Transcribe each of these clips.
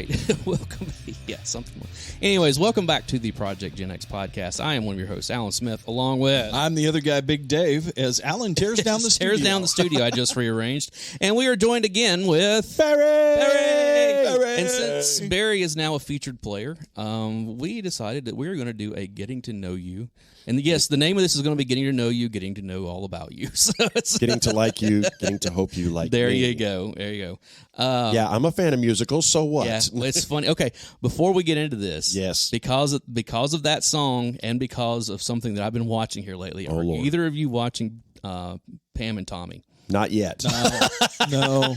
right. Welcome. Yeah, something more. Anyways, welcome back to the Project Gen X podcast. I am one of your hosts, Alan Smith, along with... I'm the other guy, Big Dave, as Alan tears down the studio. Tears down the studio. I just rearranged. And we are joined again with... Barry! And since Barry is now a featured player, we decided that we were going to do a Getting to Know You. And yes, the name of this is going to be Getting to Know You, Getting to Know All About You. So it's getting to like you, getting to hope you like there me. You go. There you go. Yeah, I'm a fan of musicals, so what? Yeah, it's funny. Okay, before we get into this, yes, because of that song and because of something that I've been watching here lately, are Lord. either of you watching Pam and Tommy? Not yet. No.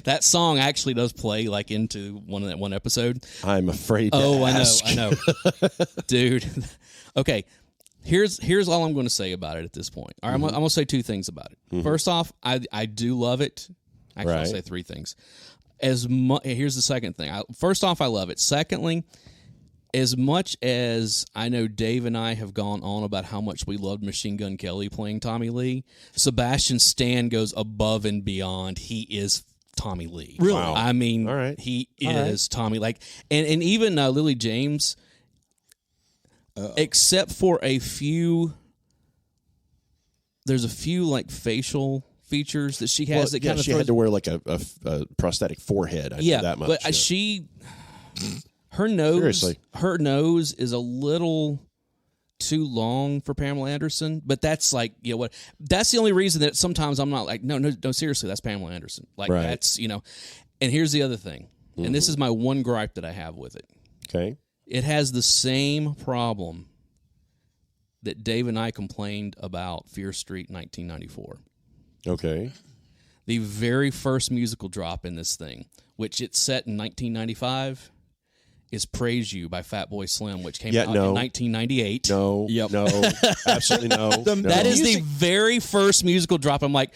That song actually does play like into one episode. I'm afraid to ask. I know. Dude. Okay. Here's all I'm going to say about it at this point. All right, I'm going to say two things about it. Mm-hmm. First off, I do love it. Actually, I'll say three things. Here's the second thing. First off, I love it. Secondly, as much as I know Dave and I have gone on about how much we loved Machine Gun Kelly playing Tommy Lee, Sebastian Stan goes above and beyond. He is Tommy Lee. Really? Wow. I mean, he is Tommy. Like, and even Lily James, except for a few, there's a few like facial features that she has that kind of she had to wear like a prosthetic forehead. I know that much. But her nose is a little too long for Pamela Anderson, but that's like, that's the only reason that sometimes I'm not like, no, seriously, that's Pamela Anderson. Like that's, and here's the other thing, and this is my one gripe that I have with it. Okay. It has the same problem that Dave and I complained about Fear Street 1994. Okay. The very first musical drop in this thing, which it's set in 1995, is Praise You by Fatboy Slim, which came out in 1998. No, absolutely no. That is the very first musical drop. I'm like,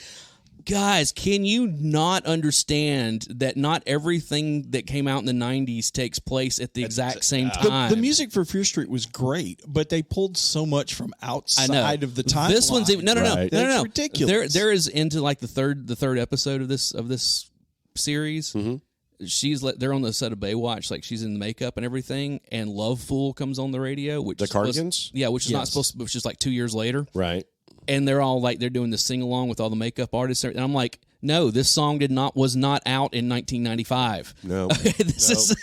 guys, can you not understand that not everything that came out in the 90s takes place at the exact same time? The music for Fear Street was great, but they pulled so much from outside of the timeline. This one's even no. It's ridiculous. There is into like the third episode of this series. Mm-hmm. They're on the set of Baywatch, like she's in the makeup and everything, and Love Fool comes on the radio, which the Cardigans, which is not supposed to, which is like 2 years later, right? And they're all like they're doing the sing along with all the makeup artists, and I'm like, no, this song was not out in 1995. No, this is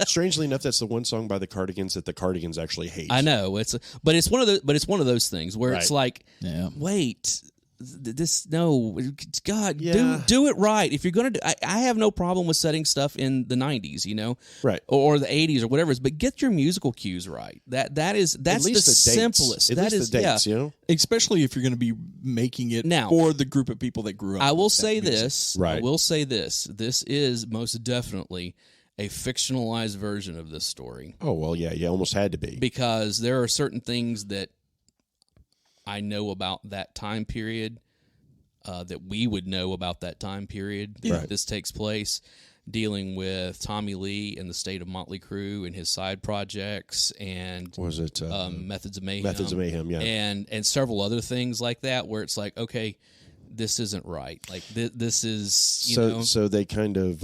strangely enough, that's the one song by the Cardigans that the Cardigans actually hate. I know it's one of those things where it's like, wait. God, do it right. If you're going to I have no problem with setting stuff in the 90s, right, or the 80s or whatever it is, but get your musical cues right. That's the simplest. At least the dates, especially if you're going to be making it for the group of people that grew up. I will say this. Right. I will say this. This is most definitely a fictionalized version of this story. Oh well, yeah, almost had to be, because there are certain things that I know about that time period, that we would know about that time period that this takes place, dealing with Tommy Lee and the state of Motley Crue and his side projects, and Methods of Mayhem. Methods of Mayhem, yeah, and several other things like that, where it's like, okay, this isn't right. Like this is so they kind of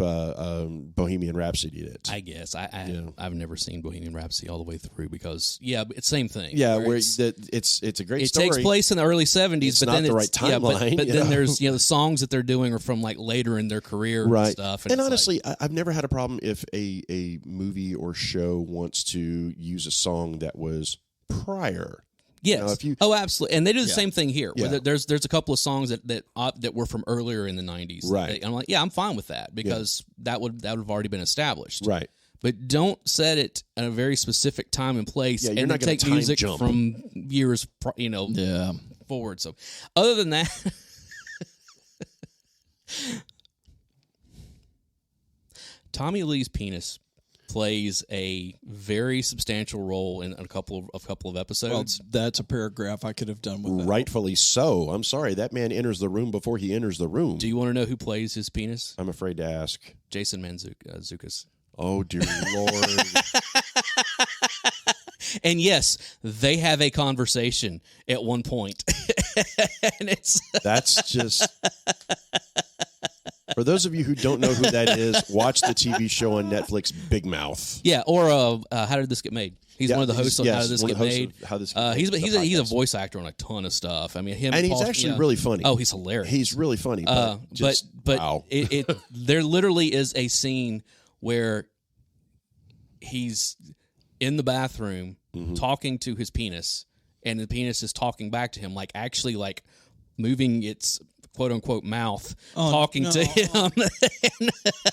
Bohemian Rhapsody it. I guess I've never seen Bohemian Rhapsody all the way through because it's same thing. Yeah, where it's a great story. It takes place in the early 70s, but then the right timeline. but then there's the songs that they're doing are from like later in their career and stuff. And honestly, I've never had a problem if a movie or show wants to use a song that was prior. Yes. Absolutely. And they do the same thing here. Where there's a couple of songs that were from earlier in the 90s. Right. I'm like, I'm fine with that because that would have already been established. Right. But don't set it at a very specific time and place and not then take music from years forward. So other than that, Tommy Lee's penis plays a very substantial role in a couple of episodes. Well, that's a paragraph I could have done with that. Rightfully so. I'm sorry. That man enters the room before he enters the room. Do you want to know who plays his penis? I'm afraid to ask. Jason Mantzoukas. Oh, dear Lord. And yes, they have a conversation at one point. And that's just... For those of you who don't know who that is, watch the TV show on Netflix, Big Mouth. Yeah, or How Did This Get Made? He's one of the hosts on How Did This Get Made. He's a voice actor on a ton of stuff. I mean, he's actually really funny. Oh, he's hilarious. He's really funny. But wow. There literally is a scene where he's in the bathroom talking to his penis, and the penis is talking back to him, like actually like moving its quote unquote mouth, talking to him.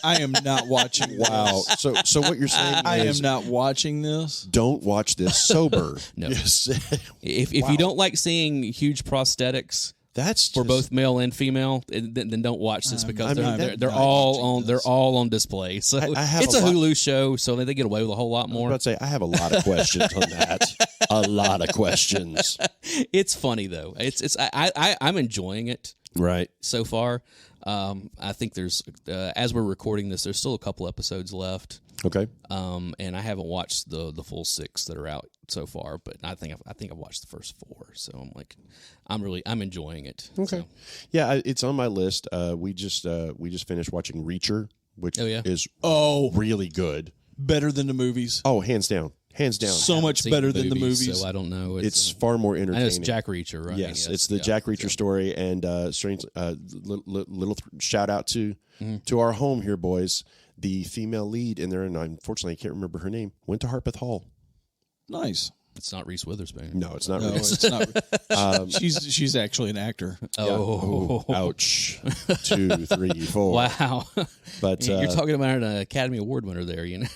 I am not watching. Wow. So what you're saying I is am not watching this. Don't watch this sober. No. Yes. If you don't like seeing huge prosthetics, that's for both male and female, then don't watch this because they're all on display. So it's a Hulu show, so they get away with a whole lot more. I was about to say I have a lot of questions on that. A lot of questions. It's funny though. I'm enjoying it right so far. I think there's as we're recording this, there's still a couple episodes left. Okay. And I haven't watched the full 6 that are out so far, but I think I've watched the first 4. So I'm enjoying it. Okay. So. Yeah, it's on my list. We just finished watching Reacher, which is really good. Better than the movies. Oh, hands down. So much better than the movies. So I don't know. It's far more entertaining. I know it's Jack Reacher, right? Yes, it's the Jack Reacher story. And little shout out to our home here, boys. The female lead in there, and unfortunately I can't remember her name, went to Harpeth Hall. Nice. It's not Reese Witherspoon. No, it's not. It's not. She's actually an actor. Oh, yeah. Ouch! 2, 3, 4. Wow. But you're talking about an Academy Award winner there, you know.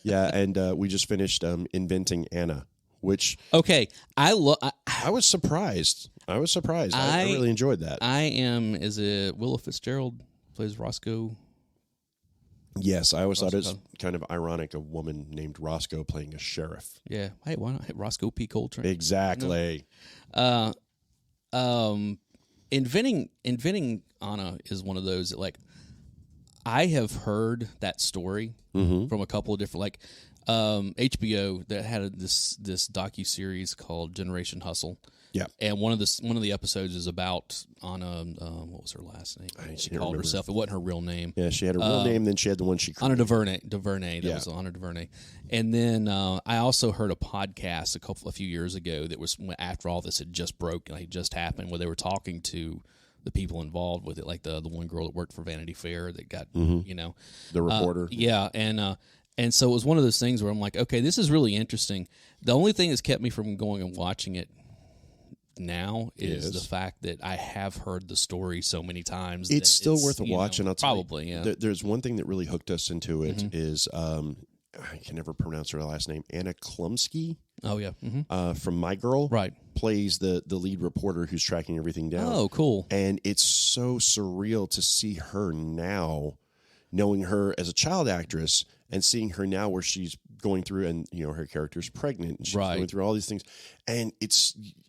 Yeah, and we just finished Inventing Anna, which I was surprised. I really enjoyed that. Is it Willa Fitzgerald plays Roscoe? Yes, I always thought it was kind of ironic, a woman named Roscoe playing a sheriff. Yeah. Hey, why not Roscoe P. Coltrane? Exactly. Inventing Anna is one of those that, like, I have heard that story from a couple of different, HBO that had this docuseries called Generation Hustle. Yeah, and one of the episodes is about Anna. What was her last name? She called herself. It wasn't her real name. Yeah, she had her real name. Then she had the one she created. Anna DuVernay. That was Anna DuVernay. And then I also heard a podcast a few years ago that was after all this had just broken, like just happened, where they were talking to the people involved with it, like the one girl that worked for Vanity Fair that got the reporter. And so it was one of those things where I'm like, okay, this is really interesting. The only thing that's kept me from going and watching it now is the fact that I have heard the story so many times. It's still worth a watch, and I'll tell probably, you, there's one thing that really hooked us into it is I can never pronounce her last name. Anna Klumsky. Oh yeah, from My Girl, right? Plays the lead reporter who's tracking everything down. Oh, cool! And it's so surreal to see her now, knowing her as a child actress and seeing her now where she's going through, and her character's pregnant, and she's going through all these things, and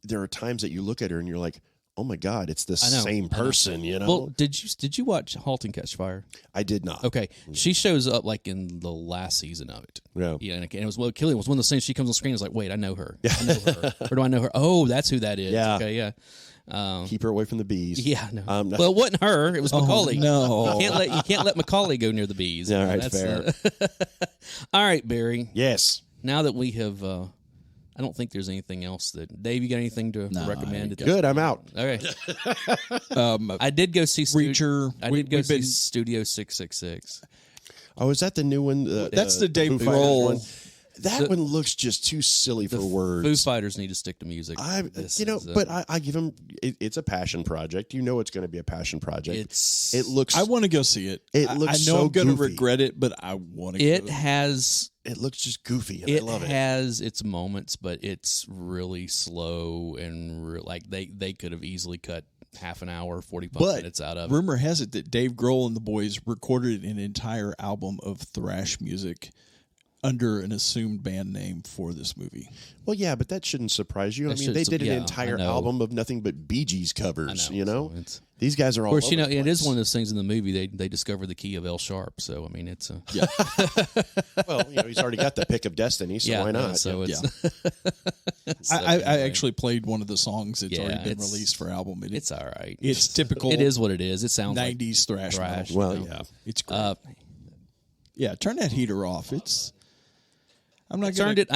there are times that you look at her and you're like, oh my God, it's the same person, Well, did you watch 'Halt and Catch Fire? I did not. Okay, she shows up like in the last season of it. Yeah, and it was Killian was one of the things. She comes on screen, it's like, wait, I know her. I know her. Or do I know her? Oh, that's who that is. Yeah. Okay, yeah. Keep her away from the bees. Yeah, no. Well, it wasn't her. It was Macaulay. No, you can't let Macaulay go near the bees. All right, fair. All right, Barry. Yes. Now that we have, I don't think there's anything else that Dave. You got anything to recommend? Good. I'm out. Okay. I did go see Reacher. I did go see Studio 666. Oh, is that the new one? That's the Dave Foo Fighters Grohl one? That one looks just too silly for words. Foo Fighters need to stick to music. But I give them. It's a passion project. It's going to be a passion project. It looks. I want to go see it. It looks. I know so I'm going to goofy. regret it, but I want to. It looks just goofy, and I love it. It has its moments, but it's really slow and like they could have easily cut half an hour, 45 minutes out of it. Rumor has it that Dave Grohl and the boys recorded an entire album of thrash music under an assumed band name for this movie. Well, yeah, but that shouldn't surprise you. I mean, they did an entire album of nothing but Bee Gees covers. So these guys are all. Of course, it is one of those things in the movie. They discover the key of L sharp. So I mean, it's well, he's already got the pick of destiny, so why not? So it's. I actually played one of the songs that's already been released for album. It's all right. It's typical. It is what it is. It sounds 90s like thrash metal. Well, yeah, it's great. Turn that heater off. I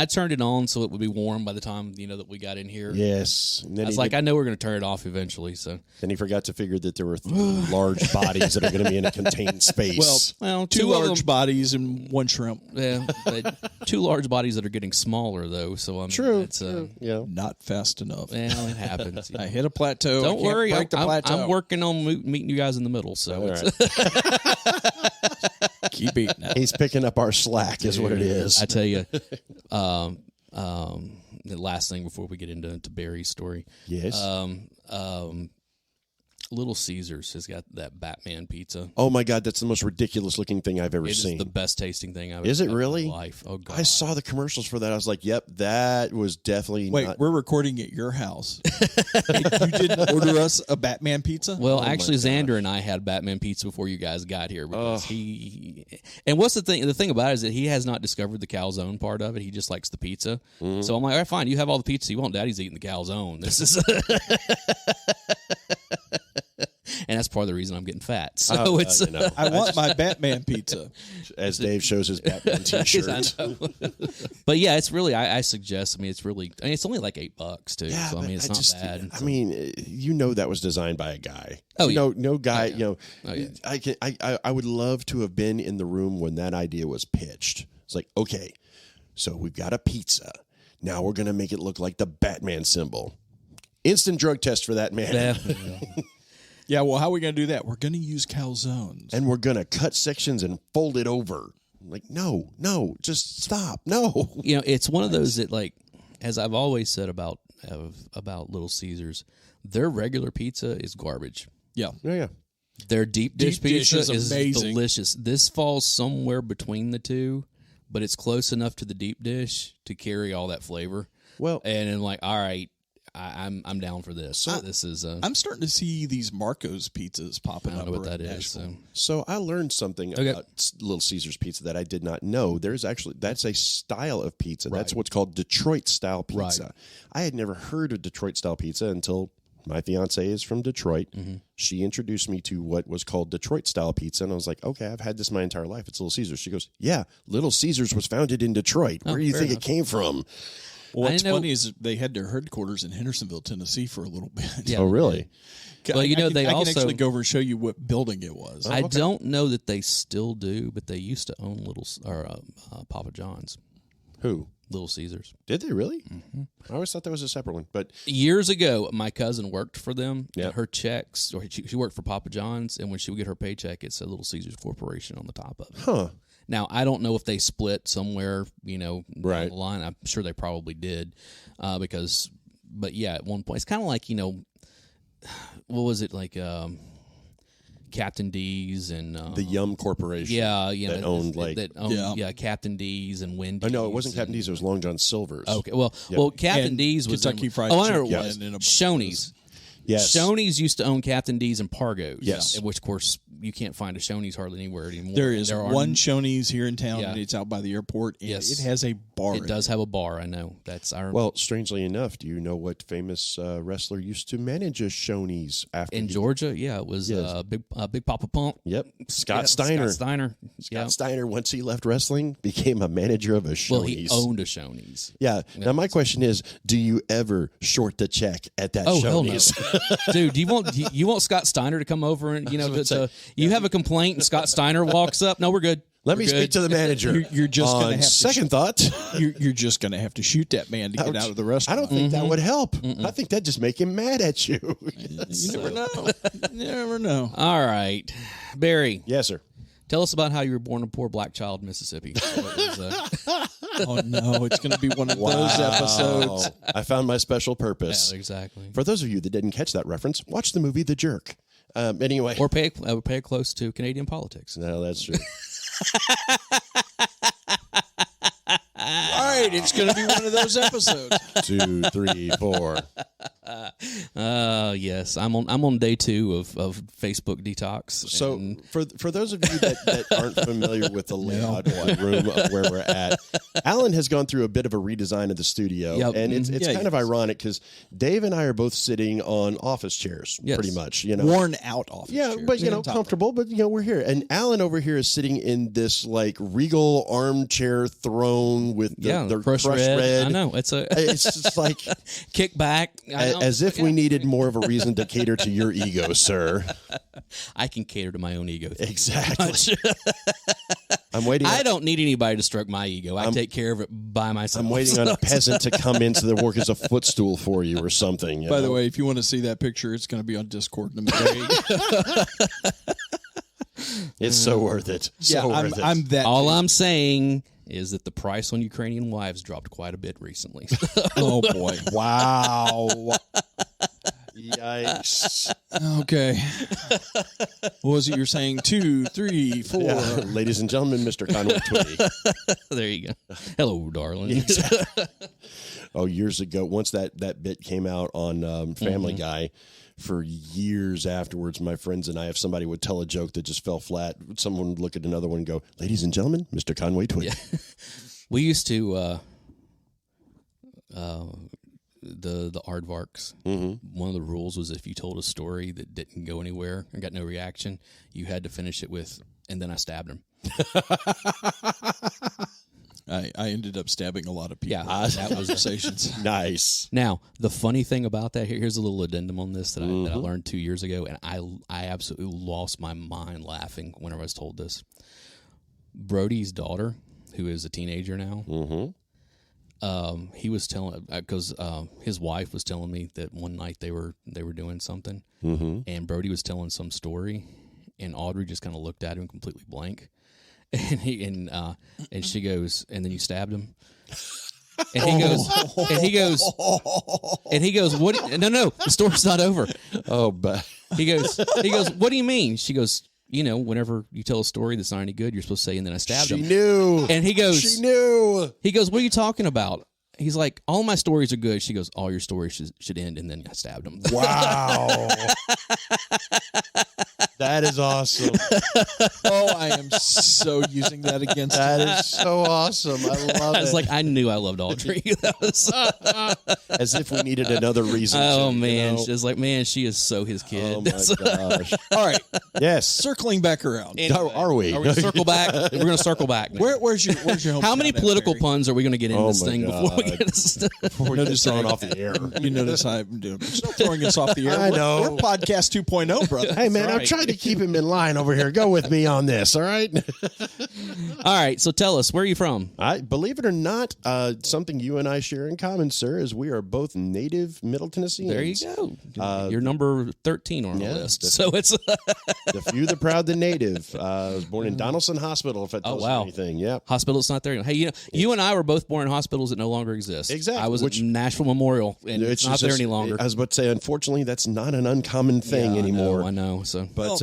turned it on so it would be warm by the time that we got in here. Yes, and then I know we're going to turn it off eventually. So then he forgot to figure that there were large bodies that are going to be in a contained space. Well, two large bodies and one shrimp. Yeah, two large bodies that are getting smaller though. So I mean, true. It's not fast enough. Well, it happens. I hit a plateau. Don't worry, I'm working on meeting you guys in the middle. So keep eating. He's picking up our slack, is what it is. I tell you. The last thing before we get into Barry's story. Yes. Little Caesars has got that Batman pizza. Oh my God, that's the most ridiculous looking thing I've ever seen. It is the best tasting thing I've ever seen really? in my life. Oh God. I saw the commercials for that. I was like, yep, that was definitely Wait, we're recording at your house. You didn't order us a Batman pizza? Well, actually, Xander and I had Batman pizza before you guys got here because and what's the thing? The thing about it is that he has not discovered the calzone part of it. He just likes the pizza. Mm-hmm. So I'm like, all right, fine. You have all the pizza you want. Daddy's eating the calzone. This is... And that's part of the reason I'm getting fat. So I want my Batman pizza. As Dave shows his Batman t-shirt. But yeah, it's really, I suggest, it's really, it's only like $8 too. Yeah, so it's not bad. I mean, that was designed by a guy. Oh, yeah. No guy, Oh, yeah. I would love to have been in the room when that idea was pitched. It's like, okay, so we've got a pizza. Now we're going to make it look like the Batman symbol. Instant drug test for that man. Yeah, well, how are we going to do that? We're going to use calzones. And we're going to cut sections and fold it over. Like, no, just stop. No. It's one of those that, like, as I've always said about Little Caesars, their regular pizza is garbage. Yeah. Yeah. Their deep dish pizza is amazing. Delicious. This falls somewhere between the two, but it's close enough to the deep dish to carry all that flavor. Well, and I'm like, all right, I'm down for this. So this is. I'm starting to see these Marco's pizzas popping up. I don't know what that is. So I learned something about Little Caesars pizza that I did not know. That's a style of pizza. Right. That's what's called Detroit style pizza. Right. I had never heard of Detroit style pizza until my fiance is from Detroit. Mm-hmm. She introduced me to what was called Detroit style pizza, and I was like, okay, I've had this my entire life. It's Little Caesars. She goes, yeah, Little Caesars was founded in Detroit. Where do you think it came from? Well, what's funny is they had their headquarters in Hendersonville, Tennessee for a little bit. Yeah. Oh, really? Well, I can actually go over and show you what building it was. I don't know that they still do, but they used to own Papa John's. Who? Little Caesars. Did they really? Mm-hmm. I always thought that was a separate one. But years ago, my cousin worked for them. Yep. And her checks, or she worked for Papa John's, and when she would get her paycheck, it said Little Caesars Corporation on the top of it. Huh. Now, I don't know if they split somewhere, down right. the line. I'm sure they probably did, but yeah, at one point, it's kind of like, what was it, like Captain D's and... the Yum Corporation. Yeah, that owned, Captain D's and Wendy's. Oh, no, it wasn't Captain D's, it was Long John Silver's. Okay, well, Captain D's was... Kentucky Fried Chicken. Shoney's. Yes. Shoney's used to own Captain D's and Pargo's. Yes. Which, of course, you can't find a Shoney's hardly anywhere anymore. There is one Shoney's here in town, and it's out by the airport. And yes. It has a bar. It does have a bar, I know. Well, strangely enough, do you know what famous wrestler used to manage a Shoney's after? In Georgia? Yeah, it was Big Papa Pump. Yep. Scott Steiner. Scott Steiner, once he left wrestling, became a manager of a Shoney's. Well, he owned a Shoney's. Yeah. Now, my question is, do you ever short the check at that Shoney's? Hell no. Dude, do you want Scott Steiner to come over and you have a complaint and Scott Steiner walks up? No, we're good. Let me speak to the manager. You're just going to have second thought. You're just going to have to shoot that man to get out of the restaurant. I don't think that would help. I think that just make him mad at you. You never know. You never know. All right, Barry. Yes, sir. Tell us about how you were born a poor black child in Mississippi. Oh, no, it's going to be one of those episodes. I found my special purpose. Yeah, exactly. For those of you that didn't catch that reference, watch the movie The Jerk. Anyway. Or pay it close to Canadian politics. No, that's true. Right, it's going to be one of those episodes. 2, 3, 4. Yes, I'm on day 2 of Facebook detox. So for those of you that aren't familiar with the layout of the room of where we're at, Alan has gone through a bit of a redesign of the studio, and it's kind of ironic because Dave and I are both sitting on office chairs, pretty much, worn out office chairs. But comfortable, but we're here, and Alan over here is sitting in this like regal armchair throne with the crushed red. I know it's just like kick back. As if we needed more of a reason to cater to your ego, sir. I can cater to my own ego. Exactly. I'm waiting. I don't need anybody to stroke my ego. I take care of it by myself. I'm waiting on a peasant to come into the work as a footstool for you or something. By the way, if you want to see that picture, it's going to be on Discord in a minute. It's so worth it. I'm that. All I'm saying is that the price on Ukrainian wives dropped quite a bit recently. Oh, boy. Wow. Yikes. Okay. What was it you're saying? 2, 3, 4. Yeah. Ladies and gentlemen, Mr. Conway Twitty. There you go. Hello, darling. Exactly. Years ago, once that bit came out on Family Guy, for years afterwards, my friends and I, if somebody would tell a joke that just fell flat, someone would look at another one and go, ladies and gentlemen, Mr. Conway Twitty. Yeah. We used to... the aardvarks. One of the rules was if you told a story that didn't go anywhere and got no reaction, you had to finish it with, and then I stabbed him. I ended up stabbing a lot of people. Yeah, that was conversations. Nice. Now, the funny thing about that, here's a little addendum on this that I learned 2 years ago, and I absolutely lost my mind laughing whenever I was told this. Brody's daughter, who is a teenager now, he was telling, because his wife was telling me that one night they were doing something, and Brody was telling some story, and Audrey just kind of looked at him completely blank, and she goes, and then you stabbed him, and he goes, what? No, the story's not over. Oh, but he goes, what do you mean? She goes, whenever you tell a story that's not any good, you're supposed to say, and then I stabbed him. She knew. And he goes, she knew. He goes, what are you talking about? He's like, all my stories are good. She goes, all your stories should end, and then I stabbed him. Wow. That is awesome. Oh, I am so using that against That him. is so awesome. I love it. I was like, I knew I loved Audrey. That was as if we needed another reason. Oh, man. She's like, man, she is so his kid. Oh, my gosh. All right. Yes. Circling back around. Anyway, are we? Are we going to circle back? We're going to circle back now. Where's your home? How many political puns are we going to get in this thing before we get We're just throwing off the air. You notice I'm doing still throwing us off the air. I know. We're podcast 2.0, brother. Hey, man, I'm trying to keep him in line over here. Go with me on this, all right? All right, so tell us, where are you from? Believe it or not, something you and I share in common, sir, is we are both native Middle Tennesseans. There you go. You're number 13 on our list. So it's the few, the proud, the native. I was born in Donaldson Hospital, if that tells you anything. Yep. Hospital's not there. Hey, you and I were both born in hospitals that no longer exist. Exactly. I was at Nashville Memorial, and it's not there any longer. I was about to say, unfortunately, that's not an uncommon thing anymore. I know. So, but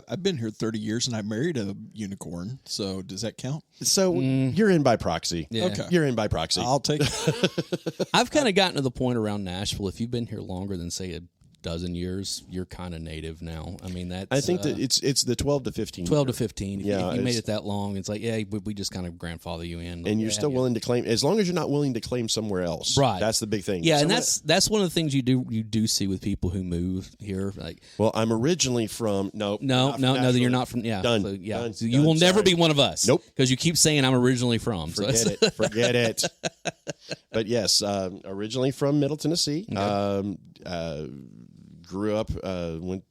I've been here 30 years, and I married a unicorn. So does that count? So you're in by proxy. Yeah. Okay. You're in by proxy. I'll take it. I've kind of gotten to the point around Nashville. If you've been here longer than, say, a dozen years, you're kind of native now. I mean, that's... I think that it's the 12 to 15. 12 to 15. Yeah, if you made it that long, it's like, yeah, we just kind of grandfather you in. And you're still willing to claim, as long as you're not willing to claim somewhere else. Right. That's the big thing. Yeah, and that's one of the things you do see with people who move here. Like, well, I'm originally from... No, then you're not from... Yeah. Done. So, yeah. Done. So you will never be one of us. Nope. Because you keep saying I'm originally from. Forget it. But yes, originally from Middle Tennessee. Okay. Grew up, went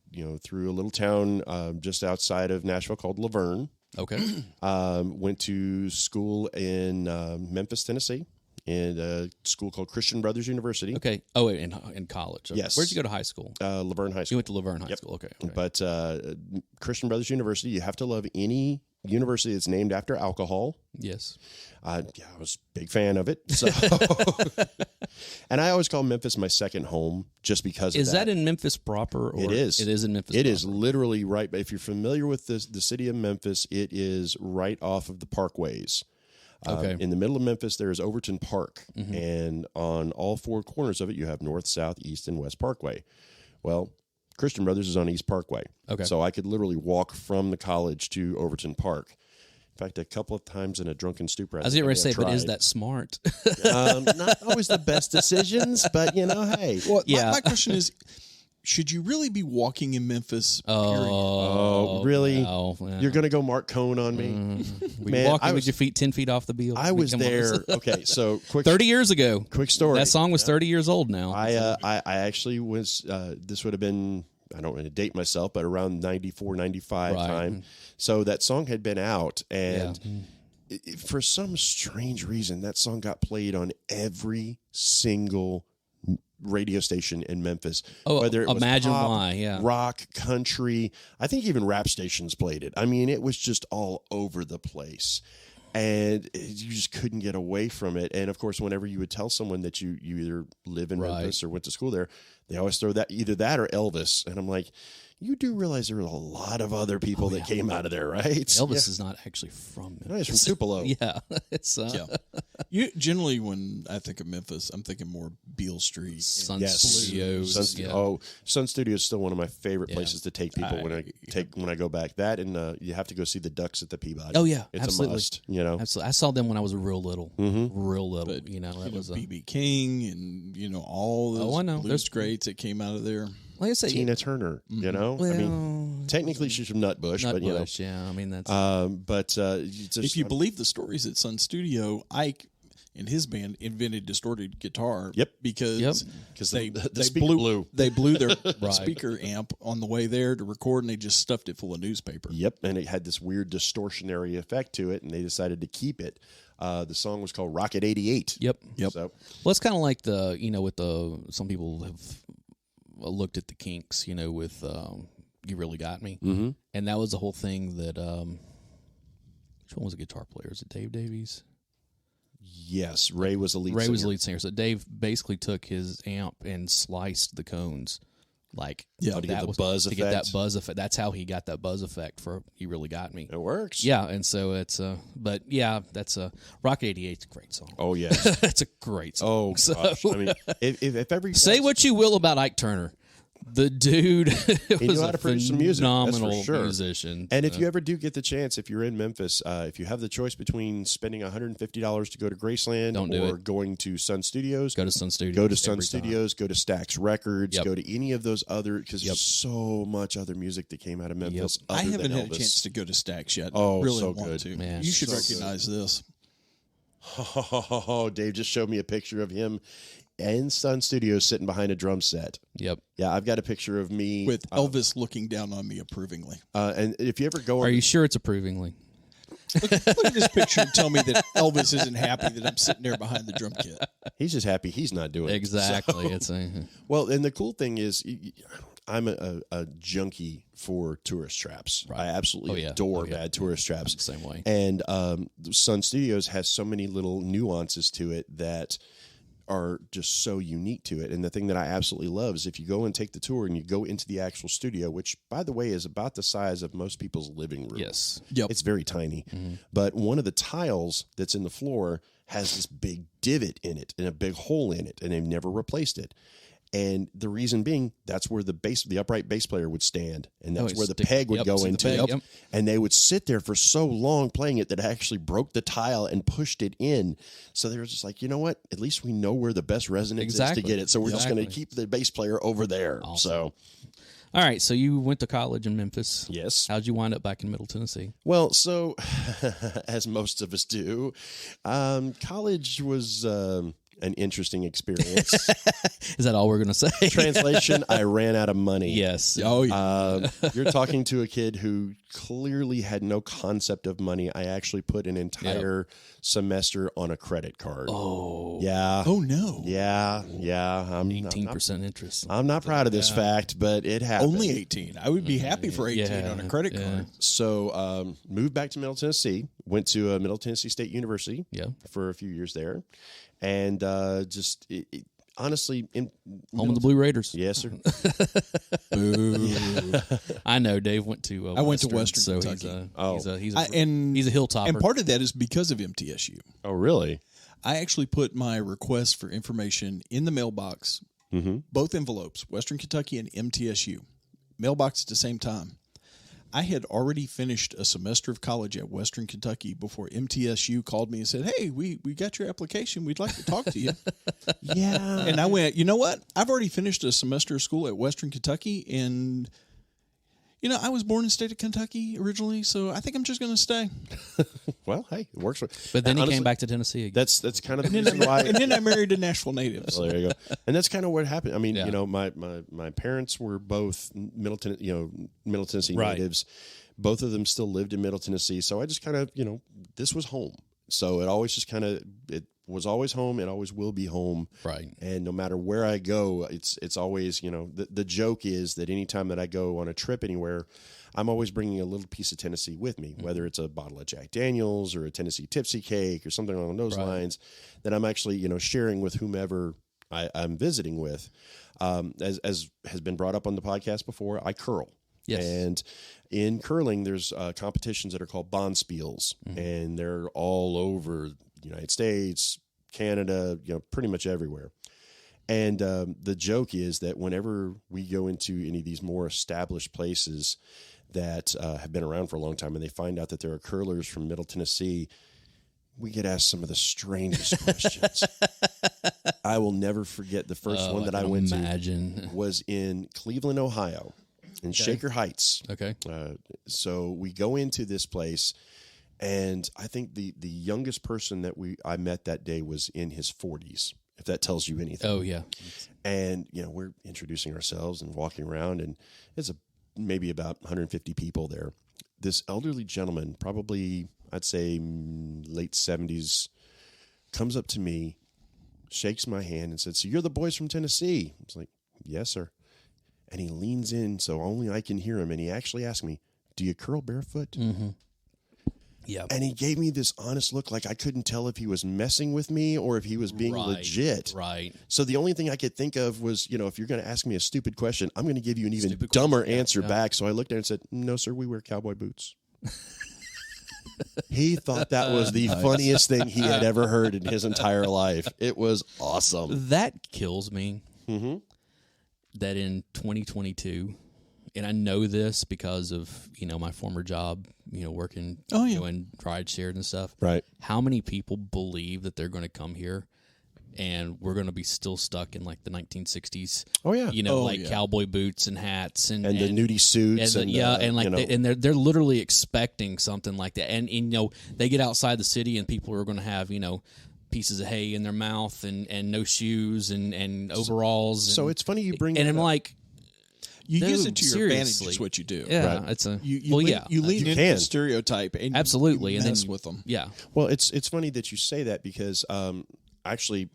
through a little town just outside of Nashville called Laverne. Okay. Went to school in Memphis, Tennessee, in a school called Christian Brothers University. Okay. Oh, in college. Okay. Yes. Where'd you go to high school? Laverne High School. You went to Laverne High School. Okay. But Christian Brothers University, you have to love any university that's named after alcohol. Yes. I was a big fan of it. So, and I always call Memphis my second home just because of that. Is that in Memphis proper? Or it is. It is in Memphis It proper. is literally right. If you're familiar with the city of Memphis, it is right off of the parkways. In the middle of Memphis, there is Overton Park, and on all four corners of it, you have North, South, East, and West Parkway. Well, Christian Brothers is on East Parkway, so I could literally walk from the college to Overton Park. In fact, a couple of times in a drunken stupor. I was going to say, but is that smart? Not always the best decisions, but hey. Well, my question is, should you really be walking in Memphis? Oh, really? No. You're going to go Mark Cohn on me? Man, walking with your feet 10 feet off the bill. I was there. Okay, so 30 years ago. Quick story. That song was 30 years old now. I actually was, this would have been, I don't want to date myself, but around 94, 95 time. So that song had been out, and for some strange reason, that song got played on every single radio station in Memphis. Whether it was pop, rock, country, I think even rap stations played it. I mean, it was just all over the place. And you just couldn't get away from it. And, of course, whenever you would tell someone that you either live in Memphis or went to school there, they always throw that, either that or Elvis. And I'm like, you do realize there were a lot of other people that came out of there, right? Elvis is not actually from Memphis. No, he's from Tupelo. It's generally, when I think of Memphis, I'm thinking more Beale Street, Sun Studios. Sun Studios is still one of my favorite places to take people when I go back. That and you have to go see the Ducks at the Peabody. Oh yeah, it's absolutely. a must. Absolutely. I saw them when I was real little, real little. But, that was B.B. King and all those blues greats that came out of there. Like I say, Tina Turner, Well, I mean, technically she's from Nutbush, but yeah, I mean that's. If you believe the stories at Sun Studio, Ike and his band invented distorted guitar. Yep, because they blew their speaker amp on the way there to record, and they just stuffed it full of newspaper. Yep, and it had this weird distortionary effect to it, and they decided to keep it. The song was called Rocket 88. Yep. So, well, it's kind of like with some people have looked at the Kinks, with You Really Got Me, and that was the whole thing that. Which one was a guitar player? Is it Dave Davies? Yes, Ray was the lead singer. Ray was the lead singer. So Dave basically took his amp and sliced the cones. To get the buzz effect. To get that buzz effect. That's how he got that buzz effect for You Really Got Me. It works. Yeah, and so it's that's Rock 88's a great song. Oh yeah. It's a great song. Oh gosh. I mean, if every say what you will about Ike Turner. The dude was a phenomenal musician. And if you ever do get the chance, if you're in Memphis, if you have the choice between spending $150 to go to Graceland going to Sun Studios, go to Sun Studios. Go to Sun Studios, go to Stax Records, go to any of those other, because there's so much other music that came out of Memphis. I haven't had a chance to go to Stax yet. Oh, really so want good. to. Man, you should recognize this. Oh, Dave just showed me a picture of him in Sun Studios sitting behind a drum set. Yep. Yeah, I've got a picture of me. With Elvis looking down on me approvingly. And if you ever go... Are you sure it's approvingly? Look at this picture and tell me that Elvis isn't happy that I'm sitting there behind the drum kit. He's just happy he's not doing it. Exactly. So. Well, and the cool thing is... I'm a junkie for tourist traps. Right. I absolutely adore bad tourist traps. I'm the same way. And Sun Studios has so many little nuances to it that are just so unique to it. And the thing that I absolutely love is if you go and take the tour and you go into the actual studio, which, by the way, is about the size of most people's living room. Yes. Yep. It's very tiny. But one of the tiles that's in the floor has this big divot in it and a big hole in it, and they've never replaced it. And the reason being, that's where the upright bass player would stand, and that's where the peg would go into. And they would sit there for so long playing it that it actually broke the tile and pushed it in. So they were just like, you know what? At least we know where the best resonance is to get it. So we're just going to keep the bass player over there. Awesome. So, all right. So you went to college in Memphis. Yes. How'd you wind up back in Middle Tennessee? Well, so as most of us do, college was. An interesting experience. Is that all we're going to say? Translation, I ran out of money. Yes. Oh, yeah. You're talking to a kid who clearly had no concept of money. I actually put an entire semester on a credit card. Oh. Yeah. Oh, no. Yeah. I'm 18% interest. I'm not proud of this fact, but it happened. Only 18. I would be happy for 18 on a credit card. So moved back to Middle Tennessee, went to Middle Tennessee State University for a few years there. And honestly, home of the Blue Raiders. Yes, sir. I know Dave went to. I went to Western so Kentucky. He's a hilltopper, and part of that is because of MTSU. Oh, really? I actually put my request for information in the mailbox, both envelopes, Western Kentucky and MTSU, mailbox at the same time. I had already finished a semester of college at Western Kentucky before MTSU called me and said, "Hey, we got your application. We'd like to talk to you." Yeah. And I went, you know what? I've already finished a semester of school at Western Kentucky, and I was born in the state of Kentucky originally, so I think I'm just going to stay. Well, hey, it works. But then he came back to Tennessee again. That's kind of the reason why. And then I married a Nashville native. So there you go. And that's kind of what happened. I mean, my parents were both Middle Tennessee natives. Both of them still lived in Middle Tennessee. So I just kind of, this was home. So it always just it was always home. It always will be home. Right. And no matter where I go, it's always, the joke is that anytime that I go on a trip anywhere, I'm always bringing a little piece of Tennessee with me, whether it's a bottle of Jack Daniels or a Tennessee Tipsy Cake or something along those lines that I'm actually, sharing with whomever I'm visiting with. As has been brought up on the podcast before, I curl. Yes. And in curling, there's competitions that are called bonspiels, and they're all over the United States, Canada, pretty much everywhere. And the joke is that whenever we go into any of these more established places that have been around for a long time, and they find out that there are curlers from Middle Tennessee, we get asked some of the strangest questions. I will never forget the first one that I went to was in Cleveland, Ohio. In Shaker Heights. Okay. So we go into this place, and I think the youngest person that I met that day was in his 40s, if that tells you anything. Oh, yeah. And, we're introducing ourselves and walking around, and it's maybe about 150 people there. This elderly gentleman, probably, I'd say late 70s, comes up to me, shakes my hand, and said, "So you're the boys from Tennessee?" I was like, "Yes, sir." And he leans in so only I can hear him, and he actually asked me, "Do you curl barefoot?" Mm-hmm. Yeah. And he gave me this honest look like I couldn't tell if he was messing with me or if he was being legit. Right. So the only thing I could think of was, if you're going to ask me a stupid question, I'm going to give you an even dumber answer back. So I looked at him and said, "No, sir, we wear cowboy boots." He thought that was the funniest thing he had ever heard in his entire life. It was awesome. That kills me. Mm-hmm. That in 2022, and I know this because of my former job, working in ride shared and stuff. Right. How many people believe that they're going to come here and we're going to be still stuck in like the 1960s? Oh yeah. Cowboy boots and hats and the nudie suits and they're literally expecting something like that, and they get outside the city and people are going to have pieces of hay in their mouth and no shoes and overalls. So it's funny you bring and I'm up. like, you use it to your advantage. Seriously. Is what you do. Yeah, right. It's a you lean into the stereotype and absolutely, you and mess then with them. Yeah. Well, it's funny that you say that because actually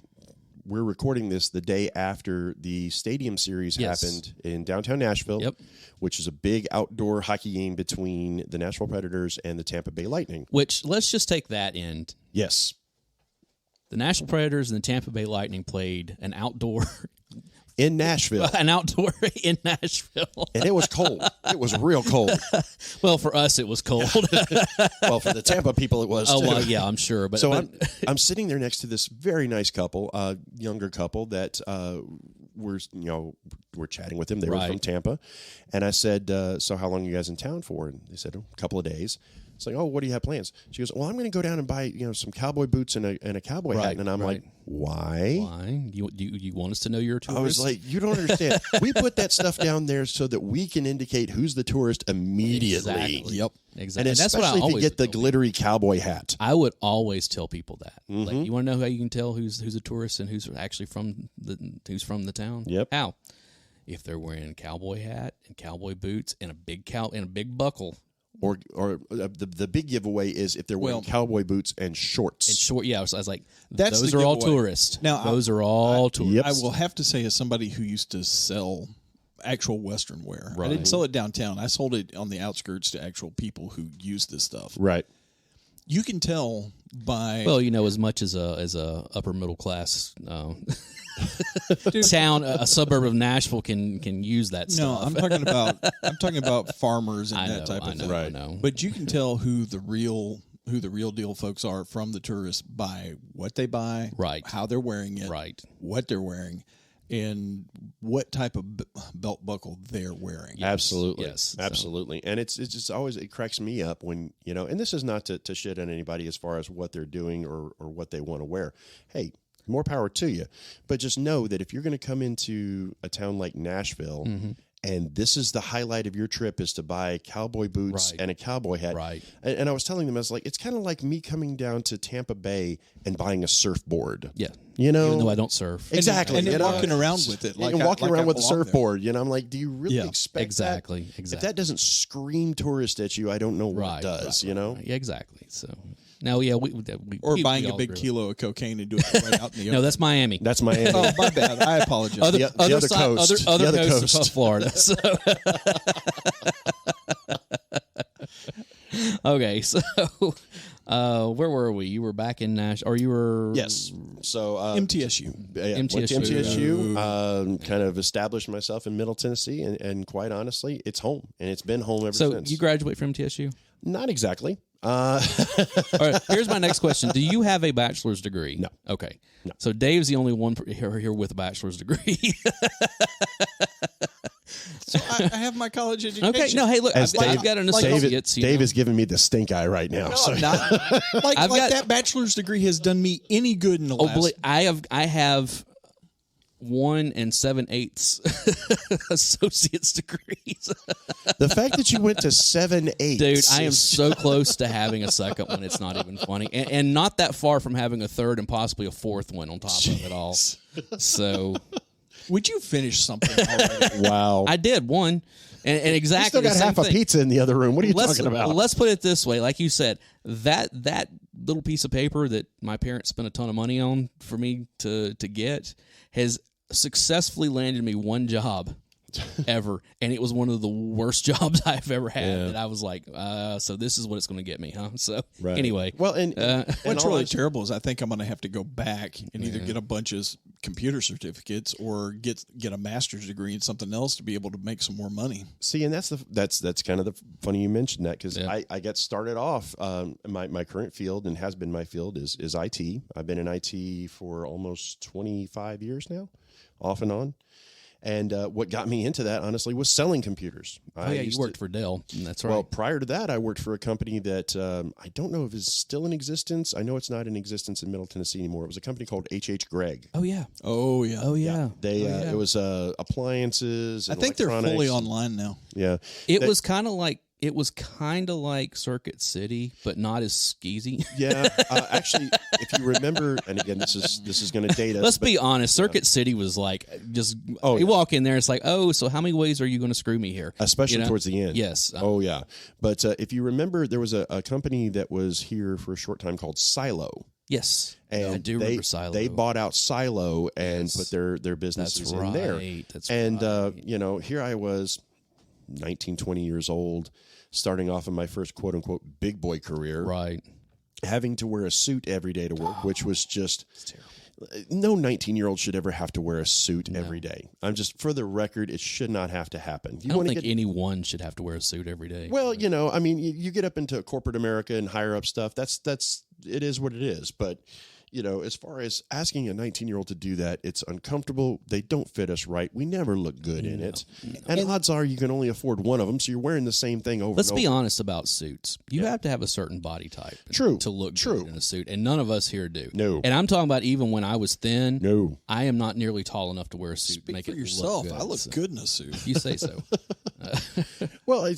we're recording this the day after the Stadium Series happened in downtown Nashville, which is a big outdoor hockey game between the Nashville Predators and the Tampa Bay Lightning. Which let's just take that end. Yes. The Nashville Predators and the Tampa Bay Lightning played an outdoor in Nashville. And it was cold. It was real cold. Well, for us, it was cold. Well, for the Tampa people, it was too. Oh, well, yeah, I'm sure. I'm sitting there next to this very nice couple, younger couple that we're chatting with them. They were from Tampa. And I said, "So how long are you guys in town for?" And they said, "A couple of days." It's like, "Oh, what do you have plans?" She goes, "Well, I'm going to go down and buy some cowboy boots and a cowboy hat." And I'm like, "Why? Why? You want us to know you're a tourist?" I was like, "You don't understand. We put that stuff down there so that we can indicate who's the tourist immediately." Exactly. Yep. Exactly. And especially if you get the glittery cowboy hat. I would always tell people that. Mm-hmm. Like, you want to know how you can tell who's a tourist and who's actually from the town? Yep. How? If they're wearing a cowboy hat and cowboy boots and a big buckle. Or the big giveaway is if they're wearing cowboy boots and shorts. And short, yeah. So I was like, those are all tourists. Now, those are all tourists. Yep. I will have to say, as somebody who used to sell actual Western wear, I didn't sell it downtown. I sold it on the outskirts to actual people who use this stuff. Right. You can tell by as much as a upper middle class town, a suburb of Nashville can use that No, stuff. I'm talking about farmers and that type of thing. Right. I know. But you can tell who the real deal folks are from the tourists by what they buy, right? How they're wearing it, right? What they're wearing, and what type of belt buckle they're wearing. Yes. Absolutely, yes, absolutely. So. And it's just always, it cracks me up when, and this is not to shit on anybody as far as what they're doing or what they want to wear. Hey, more power to you. But just know that if you're going to come into a town like Nashville, and this is the highlight of your trip is to buy cowboy boots and a cowboy hat. Right. And I was telling them, I was like, it's kind of like me coming down to Tampa Bay and buying a surfboard. Yeah. Even though I don't surf. Exactly. And walking around with it. And walking around with a surfboard. I'm like, do you really expect exactly. that? Exactly. If that doesn't scream tourist at you, I don't know what does, Yeah, exactly. So... No, yeah, we buying a big kilo of cocaine and doing it right out in the open. No, that's Miami. That's Miami. Oh, my bad. I apologize. The other coast. Other coast of Florida. So. Okay, so where were we? You were back in Nash, or you were? Yes. So MTSU. Yeah, went to MTSU. Kind of established myself in Middle Tennessee, and quite honestly, it's home, and it's been home ever since. So you graduate from MTSU? Not exactly. All right, here's my next question. Do you have a bachelor's degree? No. Okay. No. So Dave's the only one here with a bachelor's degree. So I have my college education. Okay. No, hey, look, I've got an associate's. Dave is giving me the stink eye right now. No, so. I'm not. That bachelor's degree has done me any good in the last. I have 1 7/8 associate's degrees. The fact that you went to 7/8, dude, I am so close to having a second one. It's not even funny, and not that far from having a third and possibly a fourth one on top of it all. So, would you finish something already? Wow, I did one, and exactly. You still got half a pizza in the other room. What are you talking about? Let's put it this way: like you said, that little piece of paper that my parents spent a ton of money on for me to get has successfully landed me one job ever, and it was one of the worst jobs I've ever had. Yeah. And I was like, so this is what it's going to get me, huh? So anyway, well, what's really terrible is I think I'm going to have to go back and either get a bunch of computer certificates or get a master's degree in something else to be able to make some more money. See, and that's kind of the funny you mentioned that, because I got started off my current field, and has been my field, is IT. I've been in IT for almost 25 years now, off and on. And what got me into that, honestly, was selling computers. You worked for Dell. That's right. Well, prior to that, I worked for a company that I don't know if it's still in existence. I know it's not in existence in Middle Tennessee anymore. It was a company called H.H. Gregg. Oh, yeah. It was appliances and I think they're fully online now. Yeah. It was kind of like Circuit City, but not as skeezy. Yeah, actually, if you remember, and again, this is going to date us. Let's be honest. Circuit City was like just. You walk in there, it's like, so how many ways are you going to screw me here? Especially towards the end. Yes. Yeah, but if you remember, there was a company that was here for a short time called Silo. Yes, and I do remember Silo. They bought out Silo and put their businesses in there. That's right. Here I was, 19, 20 years old, starting off in my first quote-unquote big boy career. Right. Having to wear a suit every day to work, which was just... No 19-year-old should ever have to wear a suit every day. I'm just, for the record, it should not have to happen. I don't think anyone should have to wear a suit every day. Well, you get up into corporate America and higher up stuff. It is what it is. But, as far as asking a 19-year-old to do that, it's uncomfortable. They don't fit us right. We never look good in it. And odds are you can only afford one of them, so you're wearing the same thing over Let's and over. be honest about suits. You have to have a certain body type to look good in a suit, and none of us here do. No. And I'm talking about even when I was thin. No. I am not nearly tall enough to wear a suit. Speak make for it yourself. Look good. I look good in a suit. You say so. Well,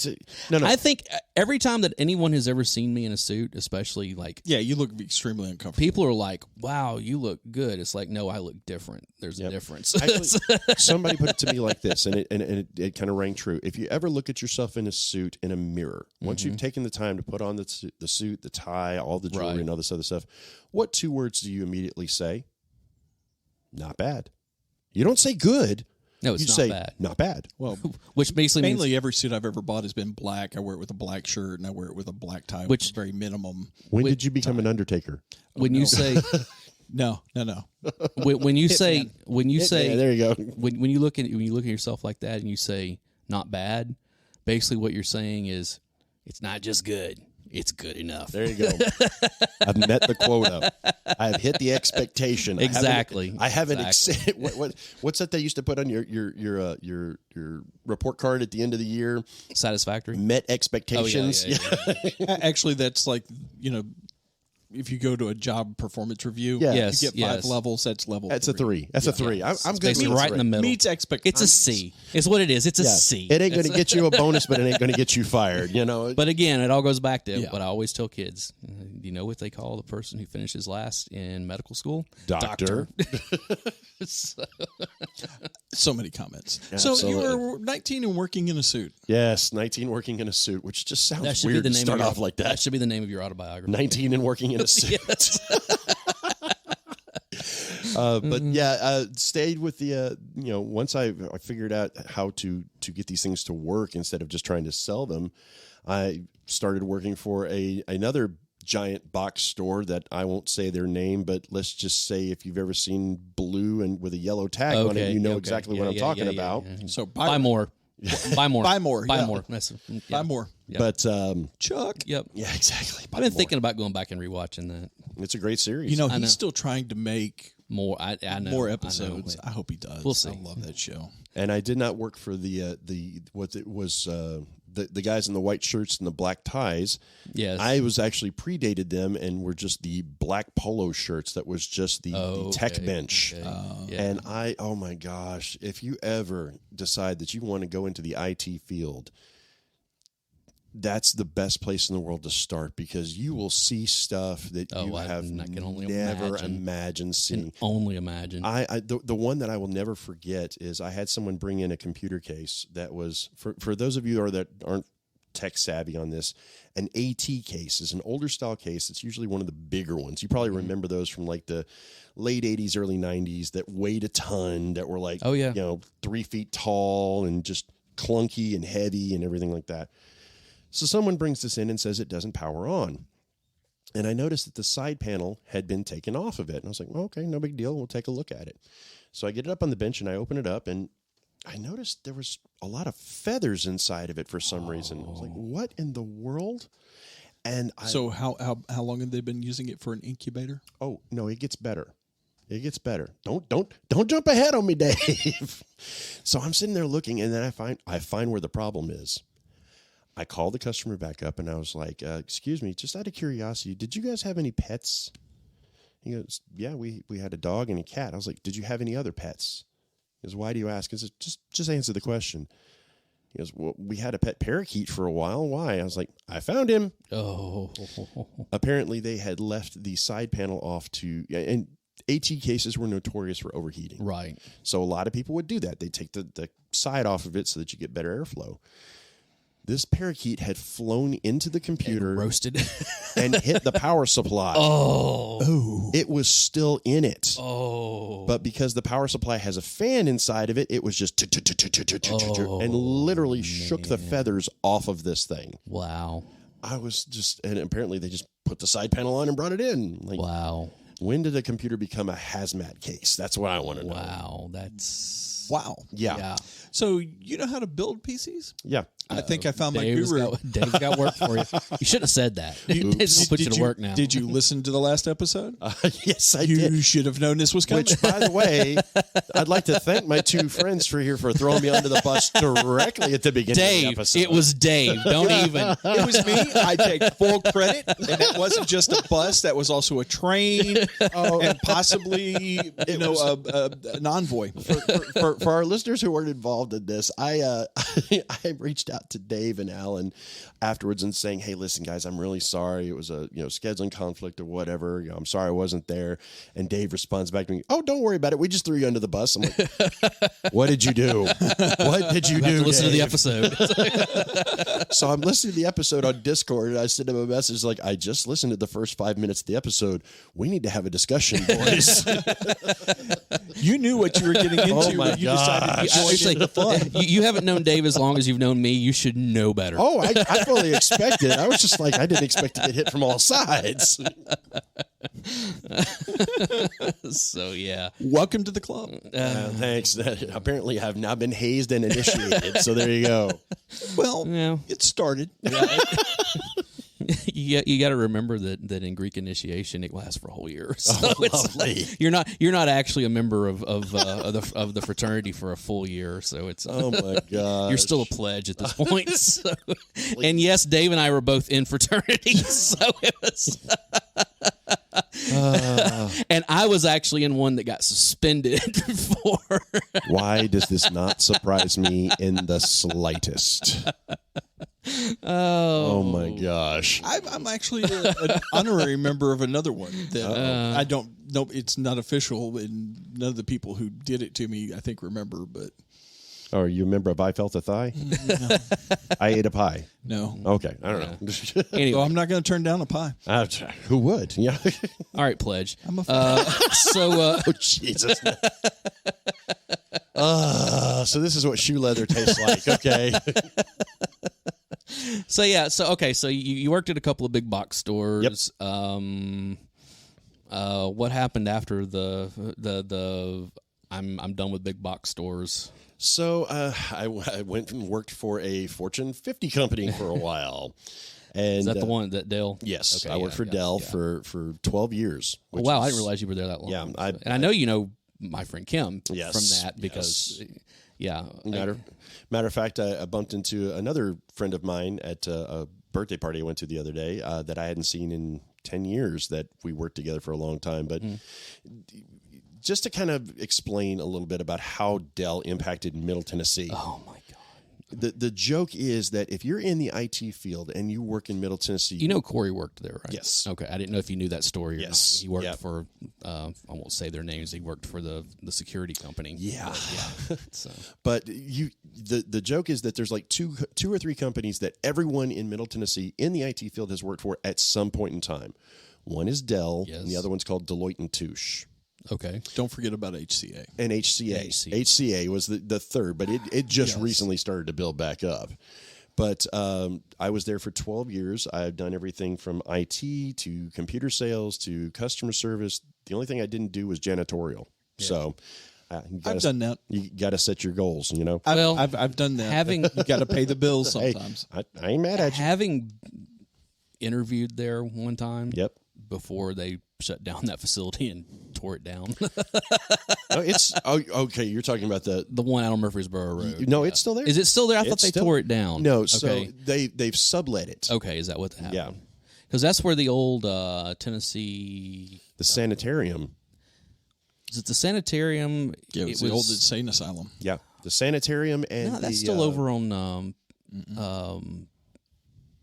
no. I think every time that anyone has ever seen me in a suit, especially you look extremely uncomfortable. People are like, "Wow, you look good." It's like, no, I look different. There's a difference. Actually, somebody put it to me like this, and it kind of rang true. If you ever look at yourself in a suit in a mirror, once you've taken the time to put on the suit, the tie, all the jewelry, and all this other stuff, what 2 words do you immediately say? Not bad. You don't say good. No, it's you not say, bad. Not bad. Well, which basically mainly means, every suit I've ever bought has been black. I wear it with a black shirt and I wear it with a black tie, which is very minimum. When did you become an undertaker? When you say No. When you say there you go. When you look at yourself like that and you say not bad, basically what you're saying is it's not just good. It's good enough. There you go. I've met the quota. I've hit the expectation. Exactly. I haven't what's that they used to put on your report card at the end of the year? Satisfactory. Met expectations. Oh, yeah. Actually, that's like, if you go to a job performance review, Yeah. you get 5 levels. That's level. That's 3. a 3. That's a 3. I'm good with right in the middle. Meets expectations. It's a C. It's what it is. It's a C. It ain't going to get you a bonus, but it ain't going to get you fired. But again, it all goes back to what I always tell kids. You know what they call the person who finishes last in medical school? Doctor. So many comments. Absolutely. So you were 19 and working in a suit. Yes, 19 working in a suit, which just sounds weird to start off like that. That should be the name of your autobiography. 19 and working in a suit. Yes. But stayed with the once I figured out how to get these things to work instead of just trying to sell them, I started working for another giant box store that I won't say their name, but let's just say if you've ever seen blue and with a yellow tag on it, you know exactly what I'm talking about. Yeah. So buy more. Buy more. Buy more. Buy Yeah. more. Buy more. Yeah. But Chuck. Yep. yeah, exactly. I've been thinking about going back and rewatching that. It's a great series. He's still trying to make More. I know. more episodes. I hope he does. We'll see. I love that show. And I did not work for the guys in the white shirts and the black ties. Yes. I was actually predated them and were just the black polo shirts that was just the tech bench. Okay. And oh my gosh, if you ever decide that you want to go into the IT field, that's the best place in the world to start because you will see stuff that you have never imagined seeing. Only imagine. The one that I will never forget is I had someone bring in a computer case that was, for those of you that aren't tech savvy on this, an AT case is an older style case. It's usually one of the bigger ones. You probably remember those from like the late 80s, early 90s that weighed a ton, that were like 3 feet tall and just clunky and heavy and everything like that. So someone brings this in and says it doesn't power on. And I noticed that the side panel had been taken off of it. And I was like, well, okay, no big deal. We'll take a look at it. So I get it up on the bench and I open it up and I noticed there was a lot of feathers inside of it for some reason. I was like, what in the world? And So how long have they been using it for an incubator? Oh, no, it gets better. It gets better. Don't jump ahead on me, Dave. So I'm sitting there looking and then I find where the problem is. I called the customer back up and I was like, excuse me, just out of curiosity, did you guys have any pets? He goes, yeah, we had a dog and a cat. I was like, did you have any other pets? He goes, why do you ask? I said, just answer the question. He goes, well, we had a pet parakeet for a while. Why? I was like, I found him. Oh. Apparently they had left the side panel off and AT cases were notorious for overheating. Right. So a lot of people would do that. They take the side off of it so that you get better airflow. This parakeet had flown into the computer, and roasted, and hit the power supply. Oh, it was still in it. Oh, but because the power supply has a fan inside of it, it was just and literally shook the feathers off of this thing. Wow! I was and apparently they just put the side panel on and brought it in. Like, wow! When did a computer become a hazmat case? That's what I want to know. Wow, that's yeah. So you know how to build PCs? Yeah. I think I found my guru. Dave's got work for you. You shouldn't have said that. Dave's put you to work now. Did you listen to the last episode? Yes, I did. You should have known this was coming. Which, by the way, I'd like to thank my two friends for throwing me under the bus directly at the beginning of the episode. It was Dave. Don't even. It was me. I take full credit. And it wasn't just a bus. That was also a train and possibly, an envoy. For our listeners who weren't involved in this, I reached out to Dave and Alan afterwards and saying, hey, listen, guys, I'm really sorry. It was a scheduling conflict or whatever. I'm sorry I wasn't there. And Dave responds back to me, oh, don't worry about it. We just threw you under the bus. I'm like, what did you do? What did you do, listen Dave? to the episode. So I'm listening to the episode on Discord, and I sent him a message like, I just listened to the first 5 minutes of the episode. We need to have a discussion, boys. You knew what you were getting into when you decided to join in the fun. You haven't known Dave as long as you've known me. You should know better. Oh, I fully expected. I was just like, I didn't expect to get hit from all sides. So, yeah. Welcome to the club. Thanks. Apparently, I've now been hazed and initiated. So there you go. Well, it started. You got to remember that in Greek initiation it lasts for a whole year. So lovely. You're not actually a member of the fraternity for a full year. So it's Oh my god, you're still a pledge at this point. So, and yes, Dave and I were both in fraternities. So it was. And I was actually in one that got suspended for. Why does this not surprise me in the slightest? Oh my gosh! I'm actually an honorary member of another one that I don't know. It's not official, and none of the people who did it to me, I think, remember. But are you a member of I Felt a Thigh? No. I Ate a Pie. No. Okay, I don't know. Anyway, So I'm not going to turn down a pie. Who would? Yeah. all right, pledge. I'm a Oh Jesus. So this is what shoe leather tastes like. Okay. So yeah, so you worked at a couple of big box stores. Yep. What happened after the I'm done with big box stores? So I went and worked for a Fortune 50 company for a while. And Is that the one that Dell? Yes, Okay, I worked for Dell for 12 years. Oh, wow, I didn't realize you were there that long. Yeah, and I know you know my friend Kim Yes, from that because Matter of fact, I bumped into another friend of mine at a birthday party I went to the other day that I hadn't seen in 10 years that we worked together for a long time. But just to kind of explain a little bit about how Dell impacted Middle Tennessee. Oh, my God. The joke is that if you're in the IT field and you work in Middle Tennessee... You know Corey worked there, right? Yes. Okay, I didn't know if you knew that story or yes. not. He worked for, I won't say their names, he worked for the security company. Yeah. So. But the joke is that there's like two or three companies that everyone in Middle Tennessee in the IT field has worked for at some point in time. One is Dell, and the other one's called Deloitte & Touche. Okay. Don't forget about HCA. And HCA. HCA was the third, but it just recently started to build back up. But I was there for 12 years. I've done everything from IT to computer sales to customer service. The only thing I didn't do was janitorial. Yeah. So I've done that. You got to set your goals, you know. I've done that. You got to pay the bills sometimes. Hey, I ain't mad at you. Having interviewed there one time. Yep. Before they shut down that facility and tore it down. Okay. You're talking about the one out on Murfreesboro Road. No, it's still there. Is it still there? I thought they tore it down. No, okay. So they've sublet it. Okay, is that what happened? Yeah, because that's where the old Tennessee sanitarium. Is it the sanitarium? Yeah, it was the old insane asylum. Yeah, the sanitarium and that's still over on